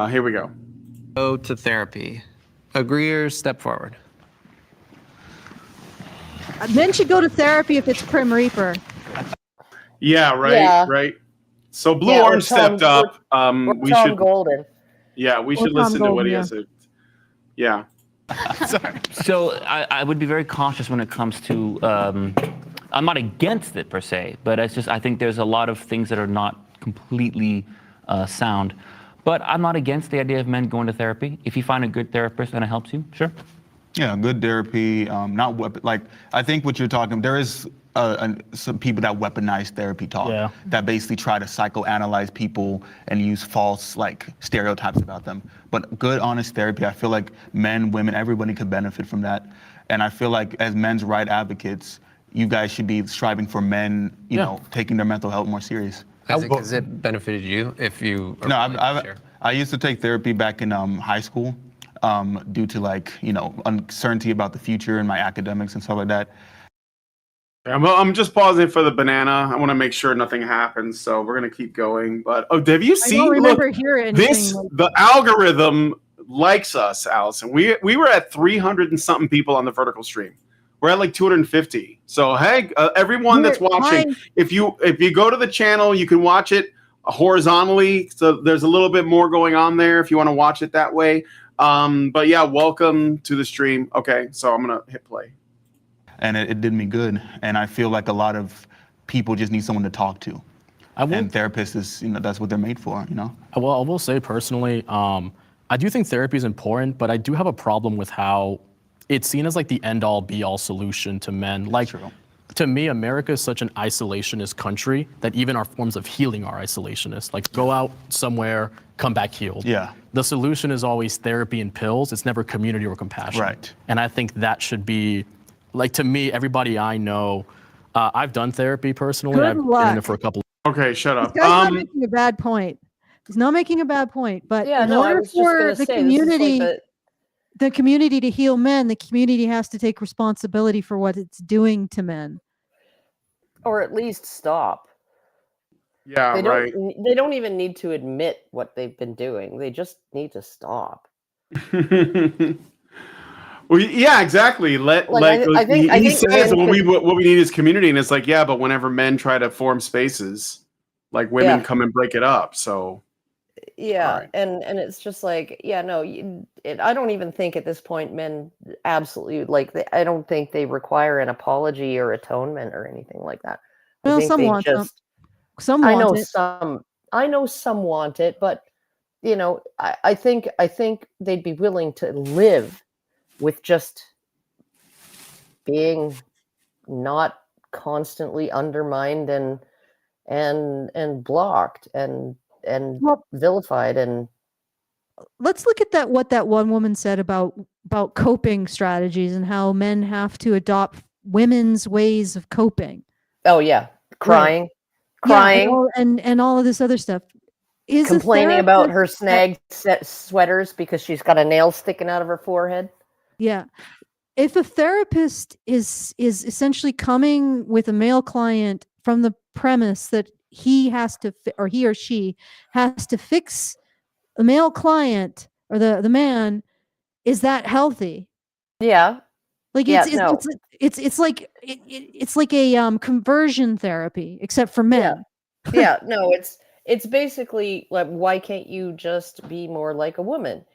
Here we go. Go to therapy. Agree or step forward. Men should go to therapy if it's Prim Reaper. Yeah, right, Yeah. right. So Blue Orange stepped up. We Tom should. Golden. Yeah, we should listen to what he has to. Yeah. Sorry. So I would be very cautious when it comes to. I'm not against it per se, but it's just I think there's a lot of things that are not completely sound. But I'm not against the idea of men going to therapy. If you find a good therapist and it helps you, sure. Yeah, good therapy, not like I think what you're talking. There is some people that weaponize therapy talk that basically try to psychoanalyze people and use false like stereotypes about them. But good, honest therapy, I feel like men, women, everybody could benefit from that. And I feel like as men's right advocates, you guys should be striving for men, you know, taking their mental health more serious. Has it benefited you if you? No, I used to take therapy back in high school. Due to like, you know, uncertainty about the future and my academics and stuff like that. I'm just pausing for the banana. I want to make sure nothing happens, so we're gonna keep going. But have you seen? I don't remember hearing this. anything The algorithm likes us, Allison. We were at 300 and something people on the vertical stream. We're at like 250. So hey, everyone that's watching, if you go to the channel, you can watch it horizontally. So there's a little bit more going on there if you want to watch it that way. But yeah, welcome to the stream. Okay, so I'm gonna hit play. And it did me good. And I feel like a lot of people just need someone to talk to. And therapists is, you know, that's what they're made for, you know? Well, I will say personally, I do think therapy is important, but I do have a problem with how it's seen as like the end all be all solution to men. Like, to me, America is such an isolationist country that even our forms of healing are isolationist. Like, go out somewhere, come back healed. Yeah. The solution is always therapy and pills. It's never community or compassion. Right. And I think that should be, like, to me, everybody I know, I've done therapy personally. Good I've luck. been in it for a couple. Okay, shut up. This guy's not making a bad point. He's not making a bad point, but Yeah, in no, I order was just gonna for the say, this is like community, the community to heal men, the community has to take responsibility for what it's doing to men. Or at least stop. Yeah, They don't even need to admit what they've been doing. They just need to stop. Well, yeah, exactly. I think he says men what we need is community, and it's like, yeah, but whenever men try to form spaces, like women come and break it up. So yeah, and it's just like, yeah, no, I don't even think at this point men absolutely I don't think they require an apology or atonement or anything like that. Well, some want some I want know it. I know some want it, but you know, I think they'd be willing to live with just being not constantly undermined and blocked and vilified. And Let's look at what that one woman said about coping strategies and how men have to adopt women's ways of coping. Oh yeah, crying. Yeah, and all of this other stuff. Is complaining about her snag sweaters because she's got a nail sticking out of her forehead. Yeah. If a therapist is essentially coming with a male client from the premise that he has to, or he or she has to fix the male client or the man, is that healthy? Yeah. Like it's like a conversion therapy, except for men. Yeah, no, it's basically like, why can't you just be more like a woman?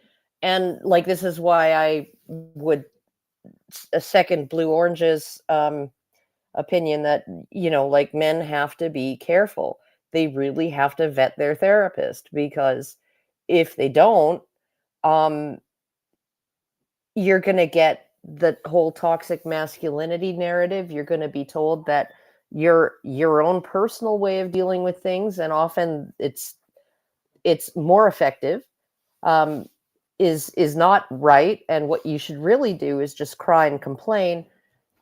And like, this is why I would second Blue Orange's opinion that, you know, like, men have to be careful. They really have to vet their therapist, because if they don't, you're going to get the whole toxic masculinity narrative. You're going to be told that your own personal way of dealing with things, and often it's more effective, is not right. And what you should really do is just cry and complain,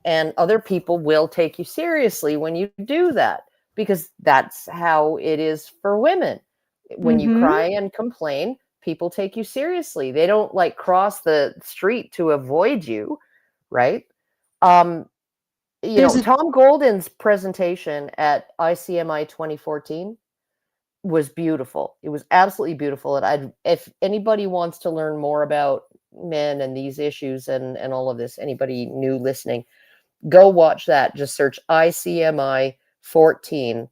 and other people will take you seriously when you do that, because that's how it is for women. When you cry and complain, people take you seriously. They don't like cross the street to avoid you, right? You know, Tom Golden's presentation at ICMI 2014 was beautiful. It was absolutely beautiful. And if anybody wants to learn more about men and these issues and all of this, anybody new listening, go watch that. Just search ICMI 14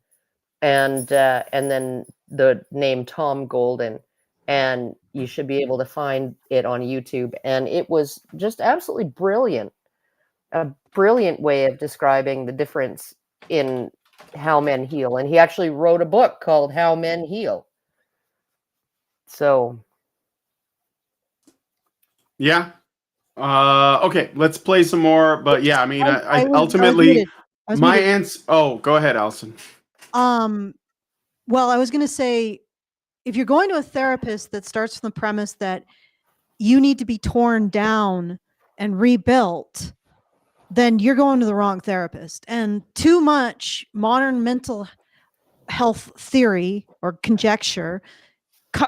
and then the name Tom Golden, and you should be able to find it on YouTube. And it was just absolutely brilliant. A brilliant way of describing the difference in how men heal. And he actually wrote a book called How Men Heal. So Yeah. Okay, let's play some more. But yeah, I mean, I ultimately my answer. Oh, go ahead, Alison. Well, I was going to say, if you're going to a therapist that starts from the premise that you need to be torn down and rebuilt, then you're going to the wrong therapist. And too much modern mental health theory or conjecture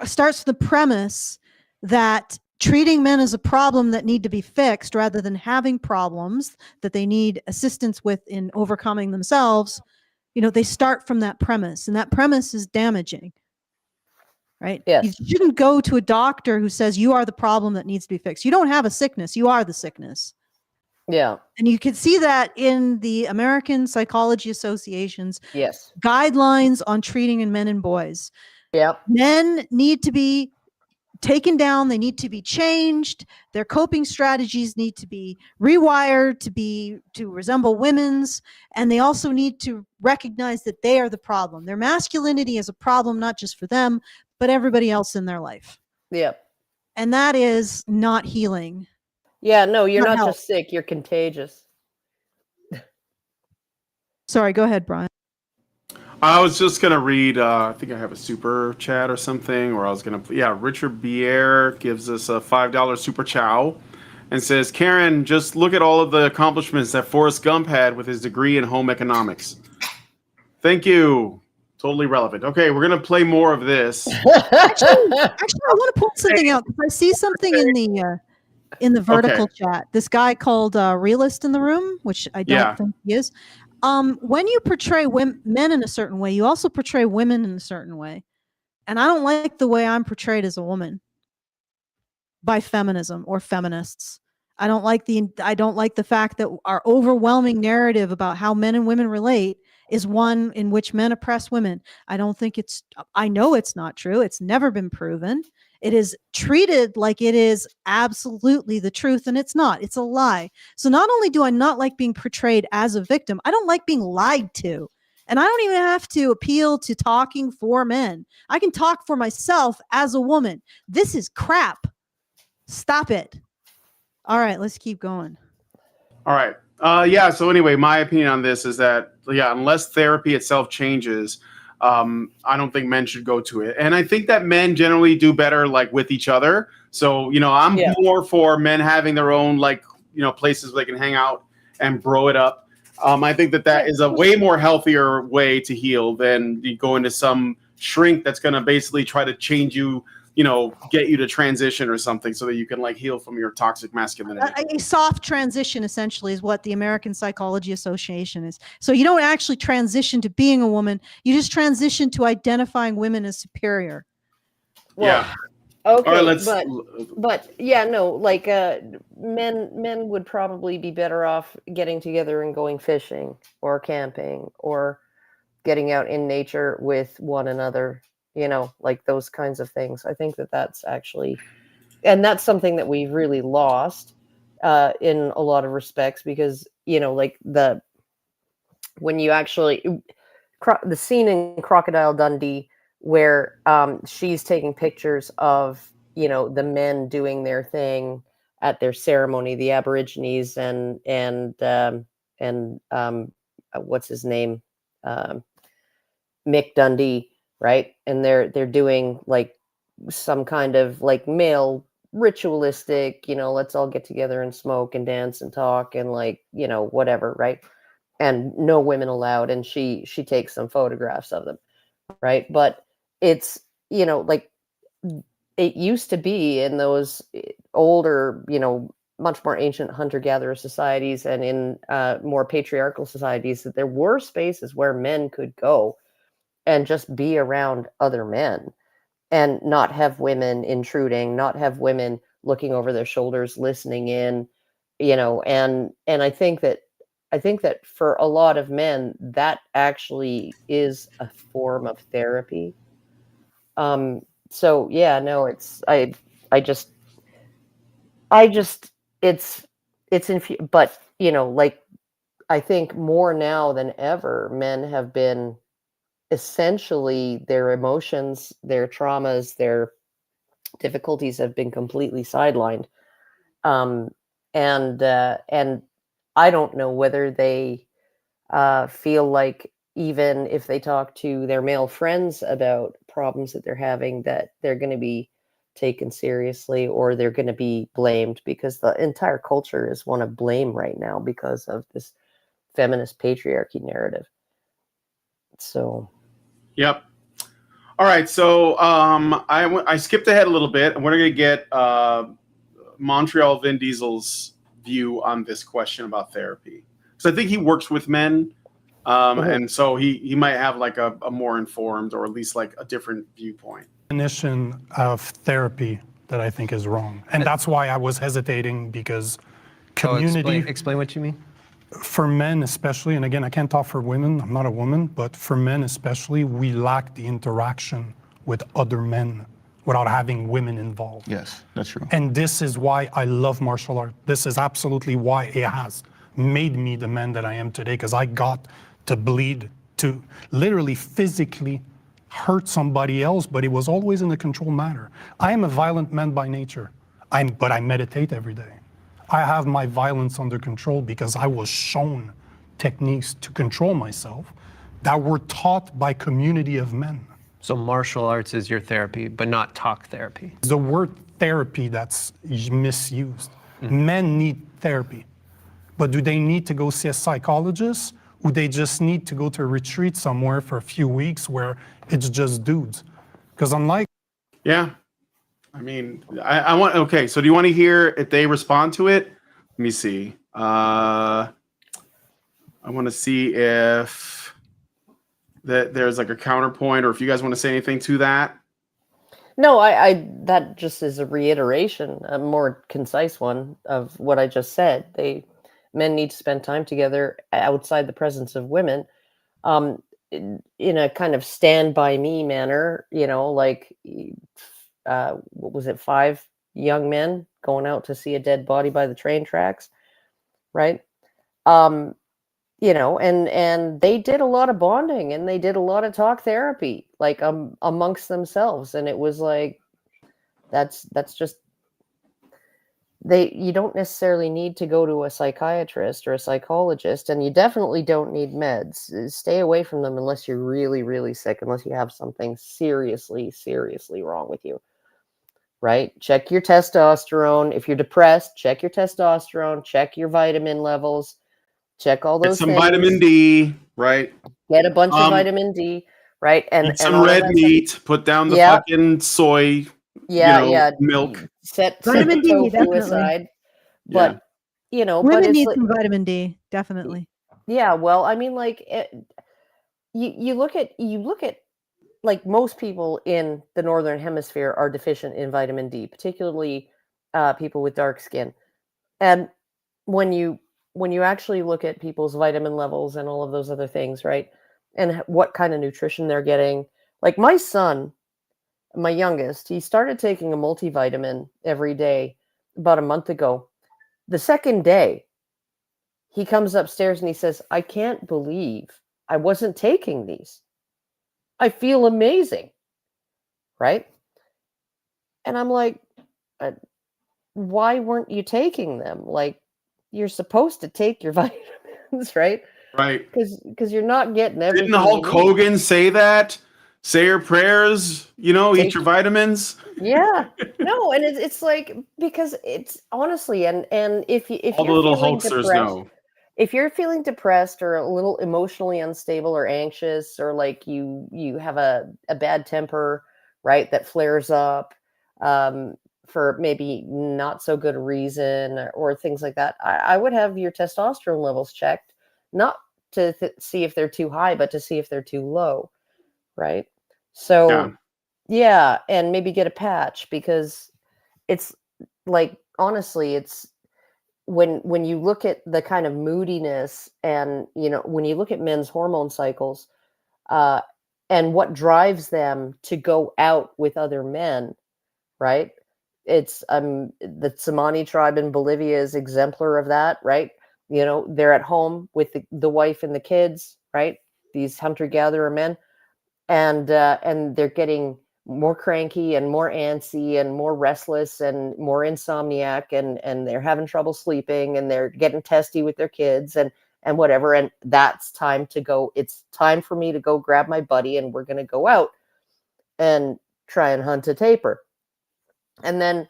starts from the premise that treating men as a problem that need to be fixed rather than having problems that they need assistance with in overcoming themselves. They start from that premise, and that premise is damaging. Right? Yes. You shouldn't go to a doctor who says you are the problem that needs to be fixed. You don't have a sickness. You are the sickness. Yeah. And you can see that in the American Psychology Association's guidelines on treating in men and boys. Yeah. Men need to be taken down. They need to be changed. Their coping strategies need to be rewired to resemble women's. And they also need to recognize that they are the problem. Their masculinity is a problem, not just for them, but everybody else in their life. Yeah. And that is not healing. Yeah, no, you're not just sick, you're contagious. Sorry, go ahead, Brian. I was just going to read, I think I have a super chat or something, or I was going to, Richard Bier gives us a $5 super chow and says, Karen, just look at all of the accomplishments that Forrest Gump had with his degree in home economics. Thank you. Totally relevant. Okay, we're going to play more of this. Actually, I want to point something out. I see something in the vertical chat. This guy called Realist in the Room, which I don't think he is. When you portray men in a certain way, you also portray women in a certain way. And I don't like the way I'm portrayed as a woman by feminism or feminists. I don't like the fact that our overwhelming narrative about how men and women relate is one in which men oppress women. I know it's not true. It's never been proven. It is treated like it is absolutely the truth, and it's not. It's a lie. So not only do I not like being portrayed as a victim, I don't like being lied to. And I don't even have to appeal to talking for men. I can talk for myself as a woman. This is crap. Stop it. All right, let's keep going. All right. So anyway, my opinion on this is that, unless therapy itself changes, I don't think men should go to it. And I think that men generally do better with each other. So, I'm more for men having their own places where they can hang out and bro it up. I think that is a way more healthier way to heal than you go into some shrink that's going to basically try to change you, get you to transition or something so that you can heal from your toxic masculinity. A soft transition essentially is what the American Psychology Association is. So you don't actually transition to being a woman. You just transition to identifying women as superior. Well, okay, right, men would probably be better off getting together and going fishing or camping or getting out in nature with one another. Those kinds of things. I think that's actually, and that's something that we've really lost in a lot of respects because, when you actually, the scene in Crocodile Dundee where she's taking pictures of, the men doing their thing at their ceremony, the Aborigines and what's his name? Mick Dundee. Right. And they're doing some kind of male ritualistic, let's all get together and smoke and dance and talk and whatever. Right. And no women allowed. And she takes some photographs of them. Right. But it's, it used to be in those older, much more ancient hunter-gatherer societies and in more patriarchal societies that there were spaces where men could go and just be around other men and not have women intruding, not have women looking over their shoulders, listening in, and I think that for a lot of men, that actually is a form of therapy. So yeah, no, it's, but I think more now than ever, men have been essentially their emotions, their traumas, their difficulties have been completely sidelined. And I don't know whether they feel like even if they talk to their male friends about problems that they're having, that they're going to be taken seriously or they're going to be blamed, because the entire culture is one of blame right now because of this feminist patriarchy narrative. So, yep. All right, so I skipped ahead a little bit, and we're going to get Montreal Vin Diesel's view on this question about therapy, because I think he works with men, and so he might have like a more informed, or at least like a different viewpoint. Definition of therapy that I think is wrong, and that's why I was hesitating, because community. Explain what you mean. For men especially, and again, I can't talk for women, I'm not a woman, but for men especially, we lack the interaction with other men without having women involved. Yes, that's true. And this is why I love martial art. This is absolutely why it has made me the man that I am today, because I got to bleed, to literally physically hurt somebody else, but it was always in a controlled manner. I am a violent man by nature, but I meditate every day. I have my violence under control because I was shown techniques to control myself that were taught by community of men. So martial arts is your therapy, but not talk therapy. The word therapy that's misused. Men need therapy, but do they need to go see a psychologist, or they just need to go to a retreat somewhere for a few weeks where it's just dudes? Because unlike... Yeah. I mean, I want, okay, so do you want to hear if they respond to it? Let me see. I want to see if there's like a counterpoint, or if you guys want to say anything to that. No, that just is a reiteration, a more concise one of what I just said. Men need to spend time together outside the presence of women, in a kind of stand by me manner, like, what was it, 5 young men going out to see a dead body by the train tracks, right? And they did a lot of bonding, and they did a lot of talk therapy, like amongst themselves. And it was like, that's just, you don't necessarily need to go to a psychiatrist or a psychologist, and you definitely don't need meds. Stay away from them unless you're really, really sick, unless you have something seriously, seriously wrong with you. Right? Check your testosterone. If you're depressed, check your testosterone, check your vitamin levels, check all those Get some things. vitamin D, right? Get a bunch of vitamin D, right? And some red meat, put down the fucking soy, milk. Set vitamin D, tofu definitely. aside. But, women need some vitamin D, definitely. Yeah, well, I mean, like, you look at like, most people in the Northern Hemisphere are deficient in vitamin D, particularly people with dark skin. And when you actually look at people's vitamin levels and all of those other things, right, and what kind of nutrition they're getting, like my son, my youngest, he started taking a multivitamin every day about a month ago. The second day, he comes upstairs and he says, "I can't believe I wasn't taking these. I feel amazing," right? And I'm like, why weren't you taking them? Like, you're supposed to take your vitamins, right? Right. Because you're not getting everything. Didn't Hulk Hogan say that? Say your prayers, eat your vitamins. Yeah. No, and it's like, because it's honestly, and if all the little Hulksters know. If you're feeling depressed or a little emotionally unstable or anxious, or like you have a bad temper, right, that flares up for maybe not so good a reason, or things like that, I would have your testosterone levels checked, not to see if they're too high, but to see if they're too low, right? So, yeah, and maybe get a patch, because it's like, honestly, it's when you look at the kind of moodiness, and when you look at men's hormone cycles, and what drives them to go out with other men, right? It's the Tsimane tribe in Bolivia is exemplar of that, right? They're at home with the wife and the kids, right? These hunter-gatherer men, and they're getting more cranky and more antsy and more restless and more insomniac, and they're having trouble sleeping and they're getting testy with their kids and whatever. And that's time to go. It's time for me to go grab my buddy and we're going to go out and try and hunt a tapir. And then,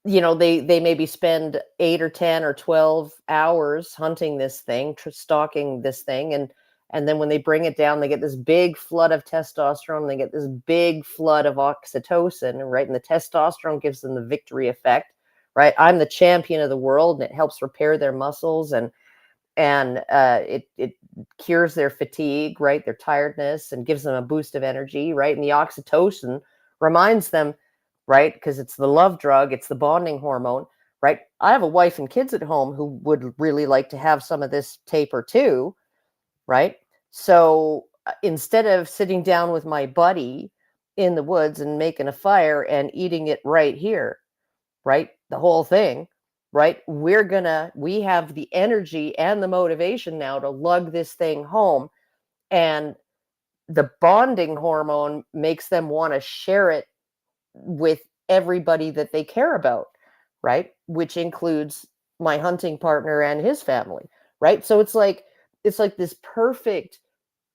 you know, they maybe spend 8 or 10 or 12 hours hunting this thing, stalking this thing. And then when they bring it down, they get this big flood of testosterone. They get this big flood of oxytocin, right? And the testosterone gives them the victory effect, right? I'm the champion of the world, and it helps repair their muscles and it cures their fatigue, right? Their tiredness, and gives them a boost of energy, right? And the oxytocin reminds them, right? Because it's the love drug, it's the bonding hormone, right? I have a wife and kids at home who would really like to have some of this tapir too, right? So instead of sitting down with my buddy in the woods and making a fire and eating it right here, right? The whole thing, right? We have the energy and the motivation now to lug this thing home. And the bonding hormone makes them want to share it with everybody that they care about, right? Which includes my hunting partner and his family, right? So it's like this perfect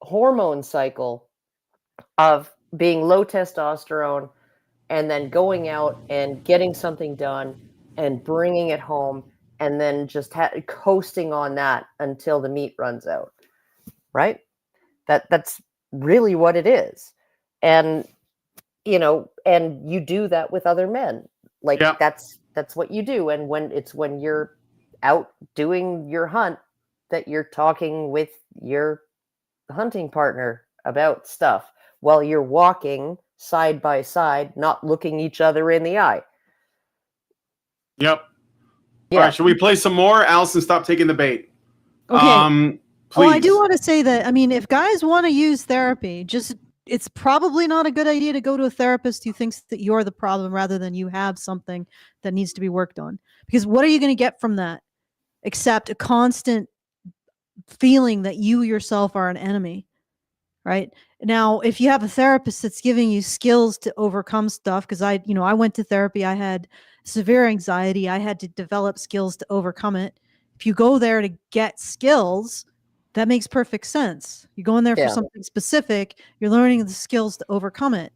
hormone cycle of being low testosterone and then going out and getting something done and bringing it home and then just coasting on that until the meat runs out, right? That's really what it is. And you know, and you do that with other men. Like that's what you do. And when you're out doing your hunt that you're talking with your hunting partner about stuff while you're walking side by side, not looking each other in the eye. Yep. Yeah. All right, should we play some more? Alison, stop taking the bait. Okay. Please. Oh, I do want to say that, I mean, if guys want to use therapy, it's probably not a good idea to go to a therapist who thinks that you're the problem rather than you have something that needs to be worked on. Because what are you going to get from that except a constant feeling that you yourself are an enemy, right? Now, if you have a therapist that's giving you skills to overcome stuff, because I went to therapy, I had severe anxiety, I had to develop skills to overcome it. If you go there to get skills, that makes perfect sense. You go in there for something specific, you're learning the skills to overcome it.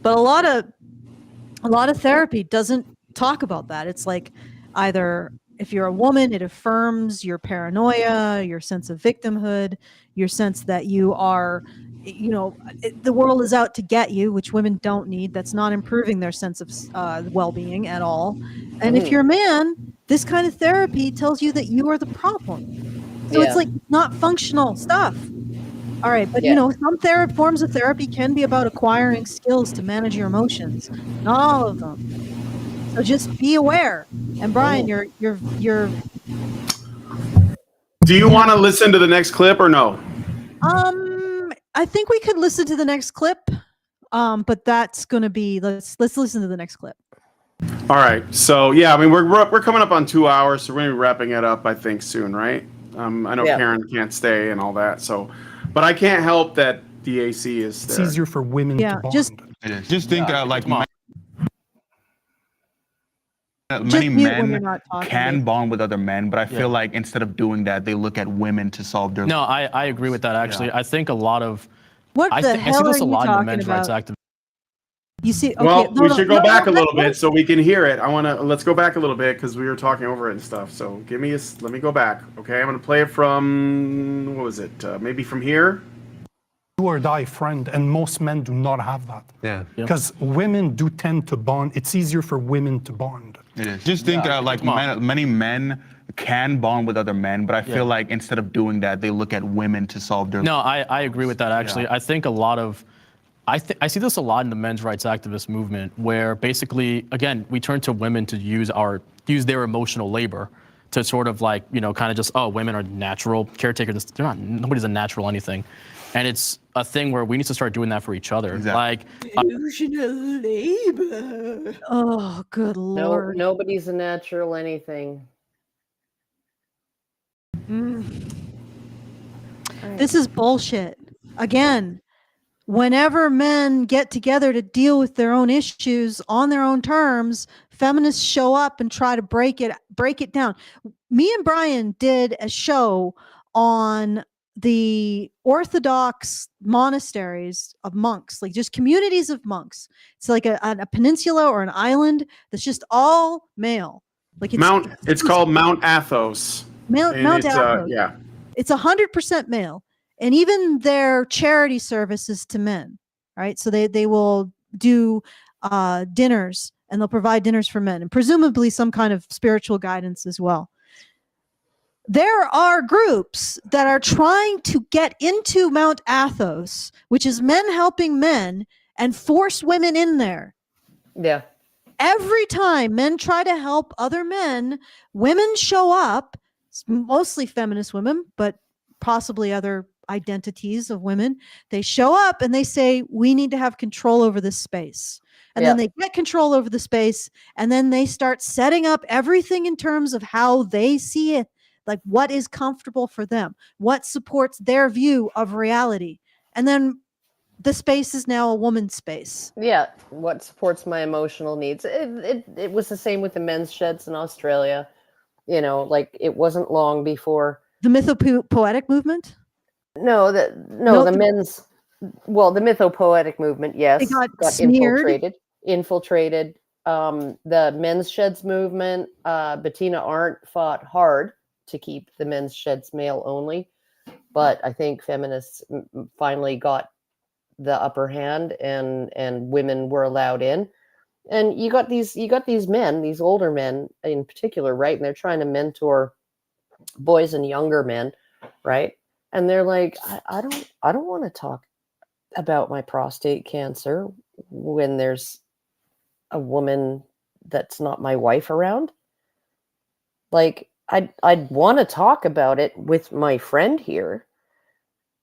But a lot of therapy doesn't talk about that. It's like either if you're a woman, it affirms your paranoia, your sense of victimhood, your sense that you are, the world is out to get you, which women don't need. That's not improving their sense of well-being at all. And if you're a man, this kind of therapy tells you that you are the problem. So it's like not functional stuff. All right, but some forms of therapy can be about acquiring skills to manage your emotions. Not all of them. So just be aware. And Brian, you're. Do you want to listen to the next clip or no? I think we could listen to the next clip. But that's going to be let's listen to the next clip. All right. So yeah, I mean we're coming up on 2 hours, so we're gonna be wrapping it up I think soon, right? I know Karen can't stay and all that, so but I can't help that the AC is there. It's easier for women to bond. Just think like many men can bond with other men, but I feel like instead of doing that, they look at women to solve their. No, I agree with that. Actually, I think a lot of I see this a lot in the men's rights activism. You see, okay, well, we should go back a little bit so we can hear it. Let's go back a little bit because we were talking over it and stuff. So let me go back. Okay, I'm gonna play it from, what was it? Maybe from here. Do or die friend, and most men do not have that. Yeah. Because women do tend to bond. It's easier for women to bond. It is. Just think like many men can bond with other men, but I feel like instead of doing that, they look at women to solve their. No, I agree with that. Actually, I think a lot of. I see this a lot in the men's rights activist movement, where basically, again, we turn to women to use their emotional labor to sort of like, kind of just, women are natural caretakers. They're not. Nobody's a natural anything, and it's a thing where we need to start doing that for each other. Exactly. Like emotional labor. Oh, good Lord! Nobody's a natural anything. This is bullshit. Again. whenever men get together to deal with their own issues on their own terms, feminists show up and try to break it down. Me and Brian did a show on the Orthodox monasteries of monks, like just communities of monks. It's like a peninsula or an island that's just all male. Like it's called Mount Athos. Mount Athos. Yeah. It's 100% male. And even their charity services to men, right? So they will do dinners, and they'll provide dinners for men, and presumably some kind of spiritual guidance as well. There are groups that are trying to get into Mount Athos, which is men helping men, and force women in there. Yeah. Every time men try to help other men, women show up, mostly feminist women, but possibly other identities of women. They show up and they say, we need to have control over this space. And then they get control over the space, and then they start setting up everything in terms of how they see it, like what is comfortable for them, what supports their view of reality. And then the space is now a woman's space. Yeah, what supports my emotional needs. It was the same with the men's sheds in Australia. You know, like it wasn't long before the mythopoetic movement. The mythopoetic movement, yes, it got infiltrated. The men's sheds movement, Bettina Arndt fought hard to keep the men's sheds male only, but I think feminists finally got the upper hand, and women were allowed in. And you got these men, these older men in particular, right? And they're trying to mentor boys and younger men, right? And they're like, I don't want to talk about my prostate cancer when there's a woman that's not my wife around. Like, I'd want to talk about it with my friend here,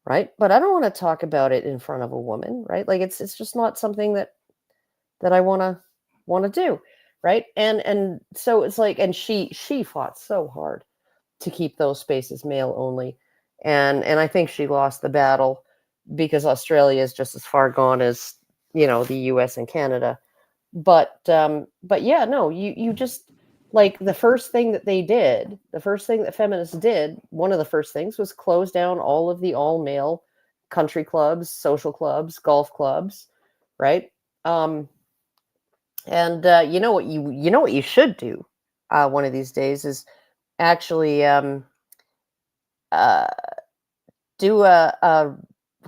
right? But I don't want to talk about it in front of a woman, right? Like it's just not something that I want to do, right? And so it's like, and she fought so hard to keep those spaces male only, and I think she lost the battle, because Australia is just as far gone as, you know, the US and Canada. But yeah, no, you just, like, the first thing that they did, the first thing that feminists did, one of the first things was close down all of the all-male country clubs, social clubs, golf clubs, right? You know what you should do one of these days is actually do a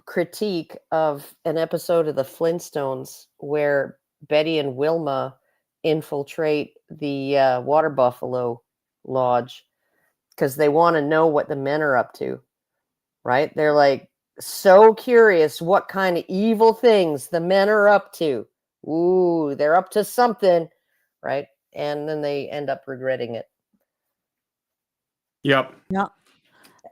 critique of an episode of the Flintstones where Betty and Wilma infiltrate the water buffalo lodge because they want to know what the men are up to, right? They're like so curious what kind of evil things the men are up to. Ooh, they're up to something, right? And then they end up regretting it. Yep. Yeah.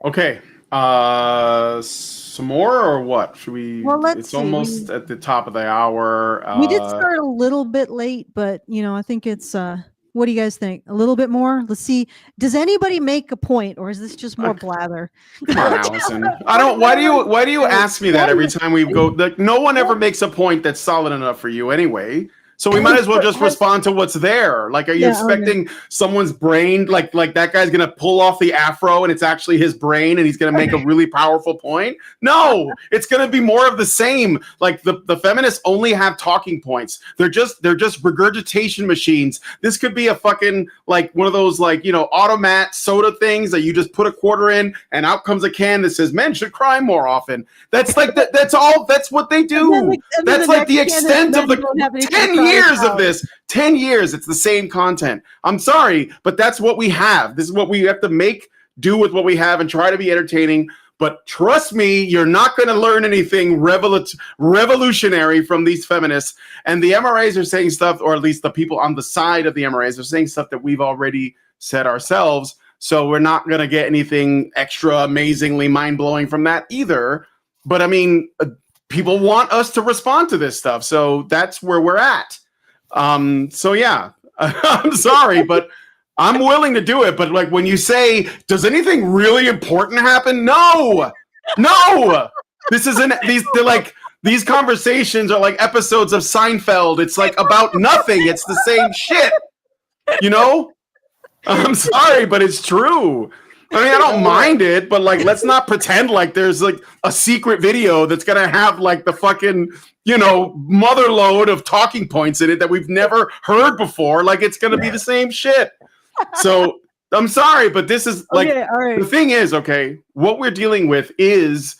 Okay. Some more or what? Should we? Well, it's almost at the top of the hour. We did start a little bit late, but you know, I think it's what do you guys think? A little bit more? Let's see. Does anybody make a point, or is this just more blather? Come on, Alison. I don't. Why do you ask me that every time we go? Like, no one ever makes a point that's solid enough for you anyway. So we might as well just respond to what's there. Like, are you expecting someone's brain, like that guy's going to pull off the afro and it's actually his brain and he's going to make a really powerful point? No, it's going to be more of the same. Like the feminists only have talking points. They're just regurgitation machines. This could be a fucking, like, one of those, like, you know, automat soda things that you just put a quarter in and out comes a can that says men should cry more often. That's like that's all. That's what they do. That's like the extent of the 10 years of this. 10 years, it's the same content. I'm sorry, but that's what we have. This is what we have to make do with what we have and try to be entertaining. But trust me, you're not going to learn anything revolutionary from these feminists. And the MRAs are saying stuff, or at least the people on the side of the MRAs are saying stuff that we've already said ourselves. So we're not going to get anything extra amazingly mind-blowing from that either. But I mean, people want us to respond to this stuff. So that's where we're at. So yeah, I'm sorry, but I'm willing to do it. But like when you say, does anything really important happen? No. This isn't these. They're like These conversations are like episodes of Seinfeld. It's like about nothing. It's the same shit. You know? I'm sorry, but it's true. I mean, I don't mind it, but like, let's not pretend like there's like a secret video that's gonna have like the fucking, mother load of talking points in it that we've never heard before. Like, it's gonna be the same shit. So I'm sorry, but this is like, the thing is, what we're dealing with is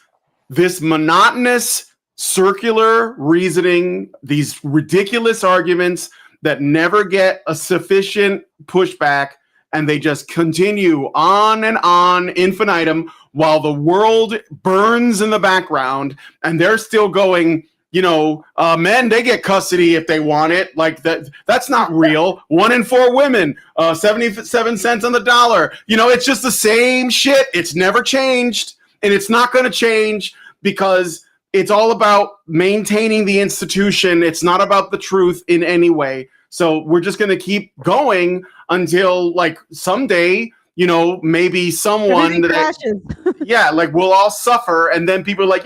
this monotonous, circular reasoning, these ridiculous arguments that never get a sufficient pushback, and they just continue on and on infinitum while the world burns in the background, and they're still going, men, they get custody if they want it. Like that's not real. 1 in 4 women, 77 cents on the dollar. It's just the same shit. It's never changed, and it's not going to change because it's all about maintaining the institution. It's not about the truth in any way. So we're just going to keep going until like someday, maybe someone we'll all suffer. And then people are like,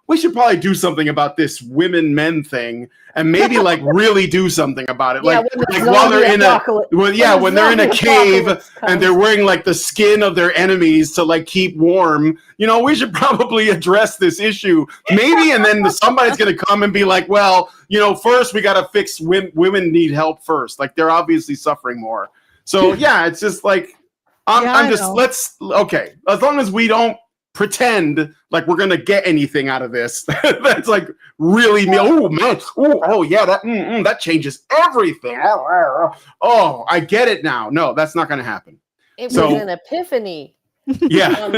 we should probably do something about this women-men thing, and maybe like really do something about it. Like while they're when they're in a cave and they're wearing like the skin of their enemies to like keep warm, we should probably address this issue maybe. And then somebody's going to come and be like, well, first we got to fix women need help first. Like they're obviously suffering more. So yeah, it's just like, as long as we don't pretend like we're gonna get anything out of this. That's like really me. Oh man. Oh yeah. That changes everything. Oh, I get it now. No, that's not gonna happen. It was an epiphany. Yeah.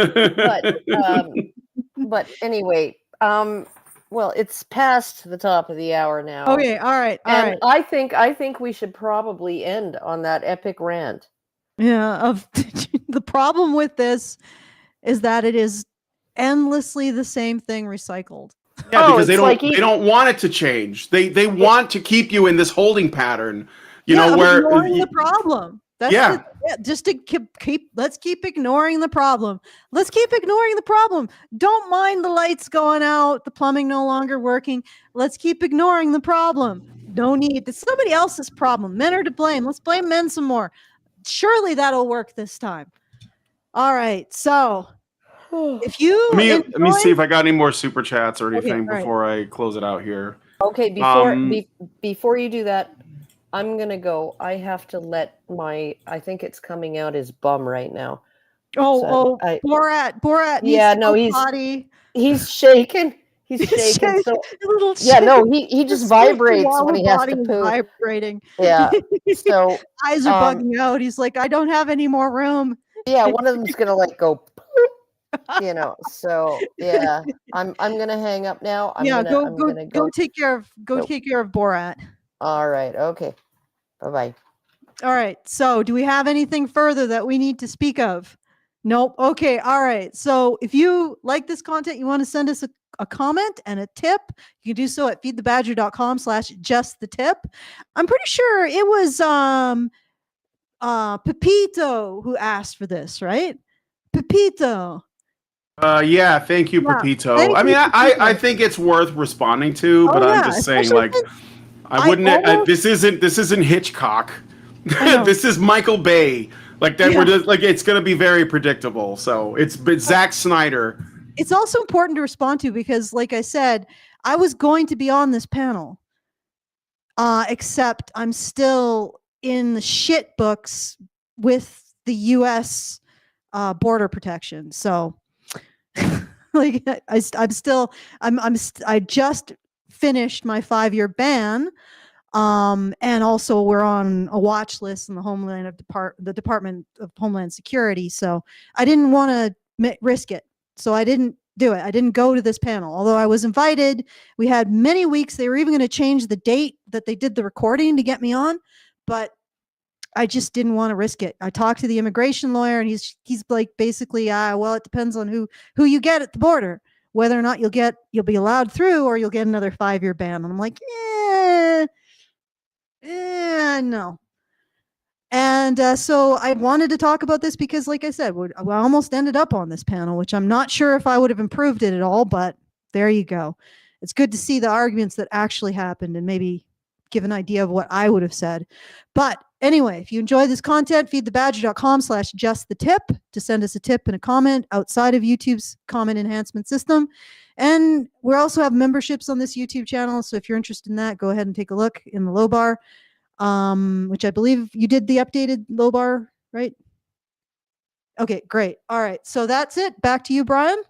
But anyway, well, it's past the top of the hour now. Okay. All right. I think we should probably end on that epic rant. Yeah. The problem with this is that it is endlessly the same thing recycled. Yeah, because they don't want it to change. They want to keep you in this holding pattern, where ignoring the problem. That's just to let's keep ignoring the problem. Let's keep ignoring the problem. Don't mind the lights going out, the plumbing no longer working. Let's keep ignoring the problem. No need. It's somebody else's problem. Men are to blame. Let's blame men some more. Surely that'll work this time. All right. So if you let me see if I got any more super chats or anything before I close it out here. Okay, before you do that, I'm gonna go. I have to let I think it's coming out as bum right now. Borat. Yeah, no, he's shaking. He's shaking. So, he just vibrates when he has to poo. Vibrating. Yeah. So eyes are bugging out. He's like, I don't have any more room. Yeah, one of them's gonna go. So yeah, I'm gonna hang up now. Go take care of Borat. All right. Okay. Bye-bye. All right. So do we have anything further that we need to speak of? Nope. Okay. All right. So if you like this content, you want to send us a comment and a tip, you can do so at feedthebadger.com/justthetip. I'm pretty sure it was Pepito who asked for this, right? Pepito. Yeah, thank you, Pepito. I mean, I think it's worth responding to, but I'm just saying, like, I wouldn't. This isn't Hitchcock. This is Michael Bay. Like that, we're just like it's going to be very predictable. So it's Zack Snyder. It's also important to respond to because, like I said, I was going to be on this panel, except I'm still in the shit books with the U.S. Border protection. So, like, I just finished my 5-year ban. And also we're on a watch list in the Department of Homeland Security. So I didn't want to risk it. So I didn't do it. I didn't go to this panel, although I was invited. We had many weeks. They were even going to change the date that they did the recording to get me on, but I just didn't want to risk it. I talked to the immigration lawyer and he's like, basically, well, it depends on who you get at the border, whether or not you'll be allowed through or you'll get another 5-year ban. And I'm like, no. And so I wanted to talk about this because, like I said, I almost ended up on this panel, which I'm not sure if I would have improved it at all, but there you go. it's good to see the arguments that actually happened and maybe give an idea of what I would have said. But anyway, if you enjoy this content, feedthebadger.com/justthetip to send us a tip and a comment outside of YouTube's comment enhancement system. And we also have memberships on this YouTube channel. So if you're interested in that, go ahead and take a look in the low bar, which I believe you did the updated low bar, right? Okay, great. All right. So that's it. Back to you, Brian.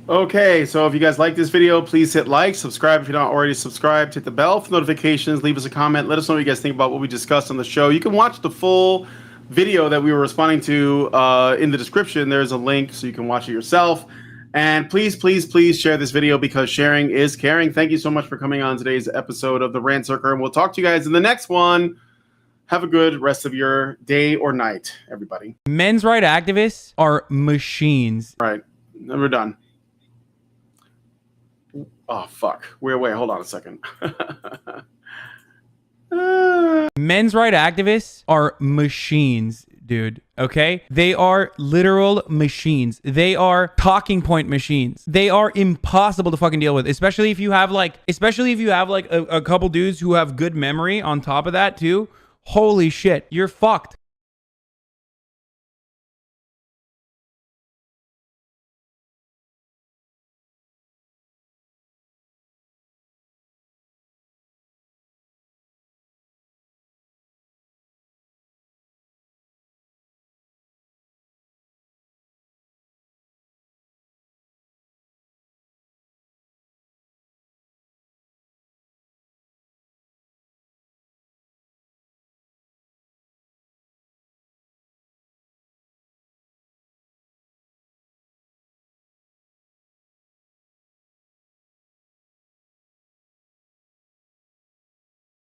Okay, so if you guys like this video, please hit like, subscribe if you're not already subscribed, hit the bell for notifications, leave us a comment, let us know what you guys think about what we discussed on the show. You can watch the full video that we were responding to in the description. There's a link so you can watch it yourself. And please, please, please share this video because sharing is caring. Thank you so much for coming on today's episode of the Rantzerker, and we'll talk to you guys in the next one. Have a good rest of your day or night, everybody. Men's rights activists are machines. All right, we're done. Oh, fuck. Wait, hold on a second. Men's rights activists are machines, dude. Okay? They are literal machines. They are talking point machines. They are impossible to fucking deal with, especially if you have like a couple dudes who have good memory on top of that too. Holy shit, you're fucked.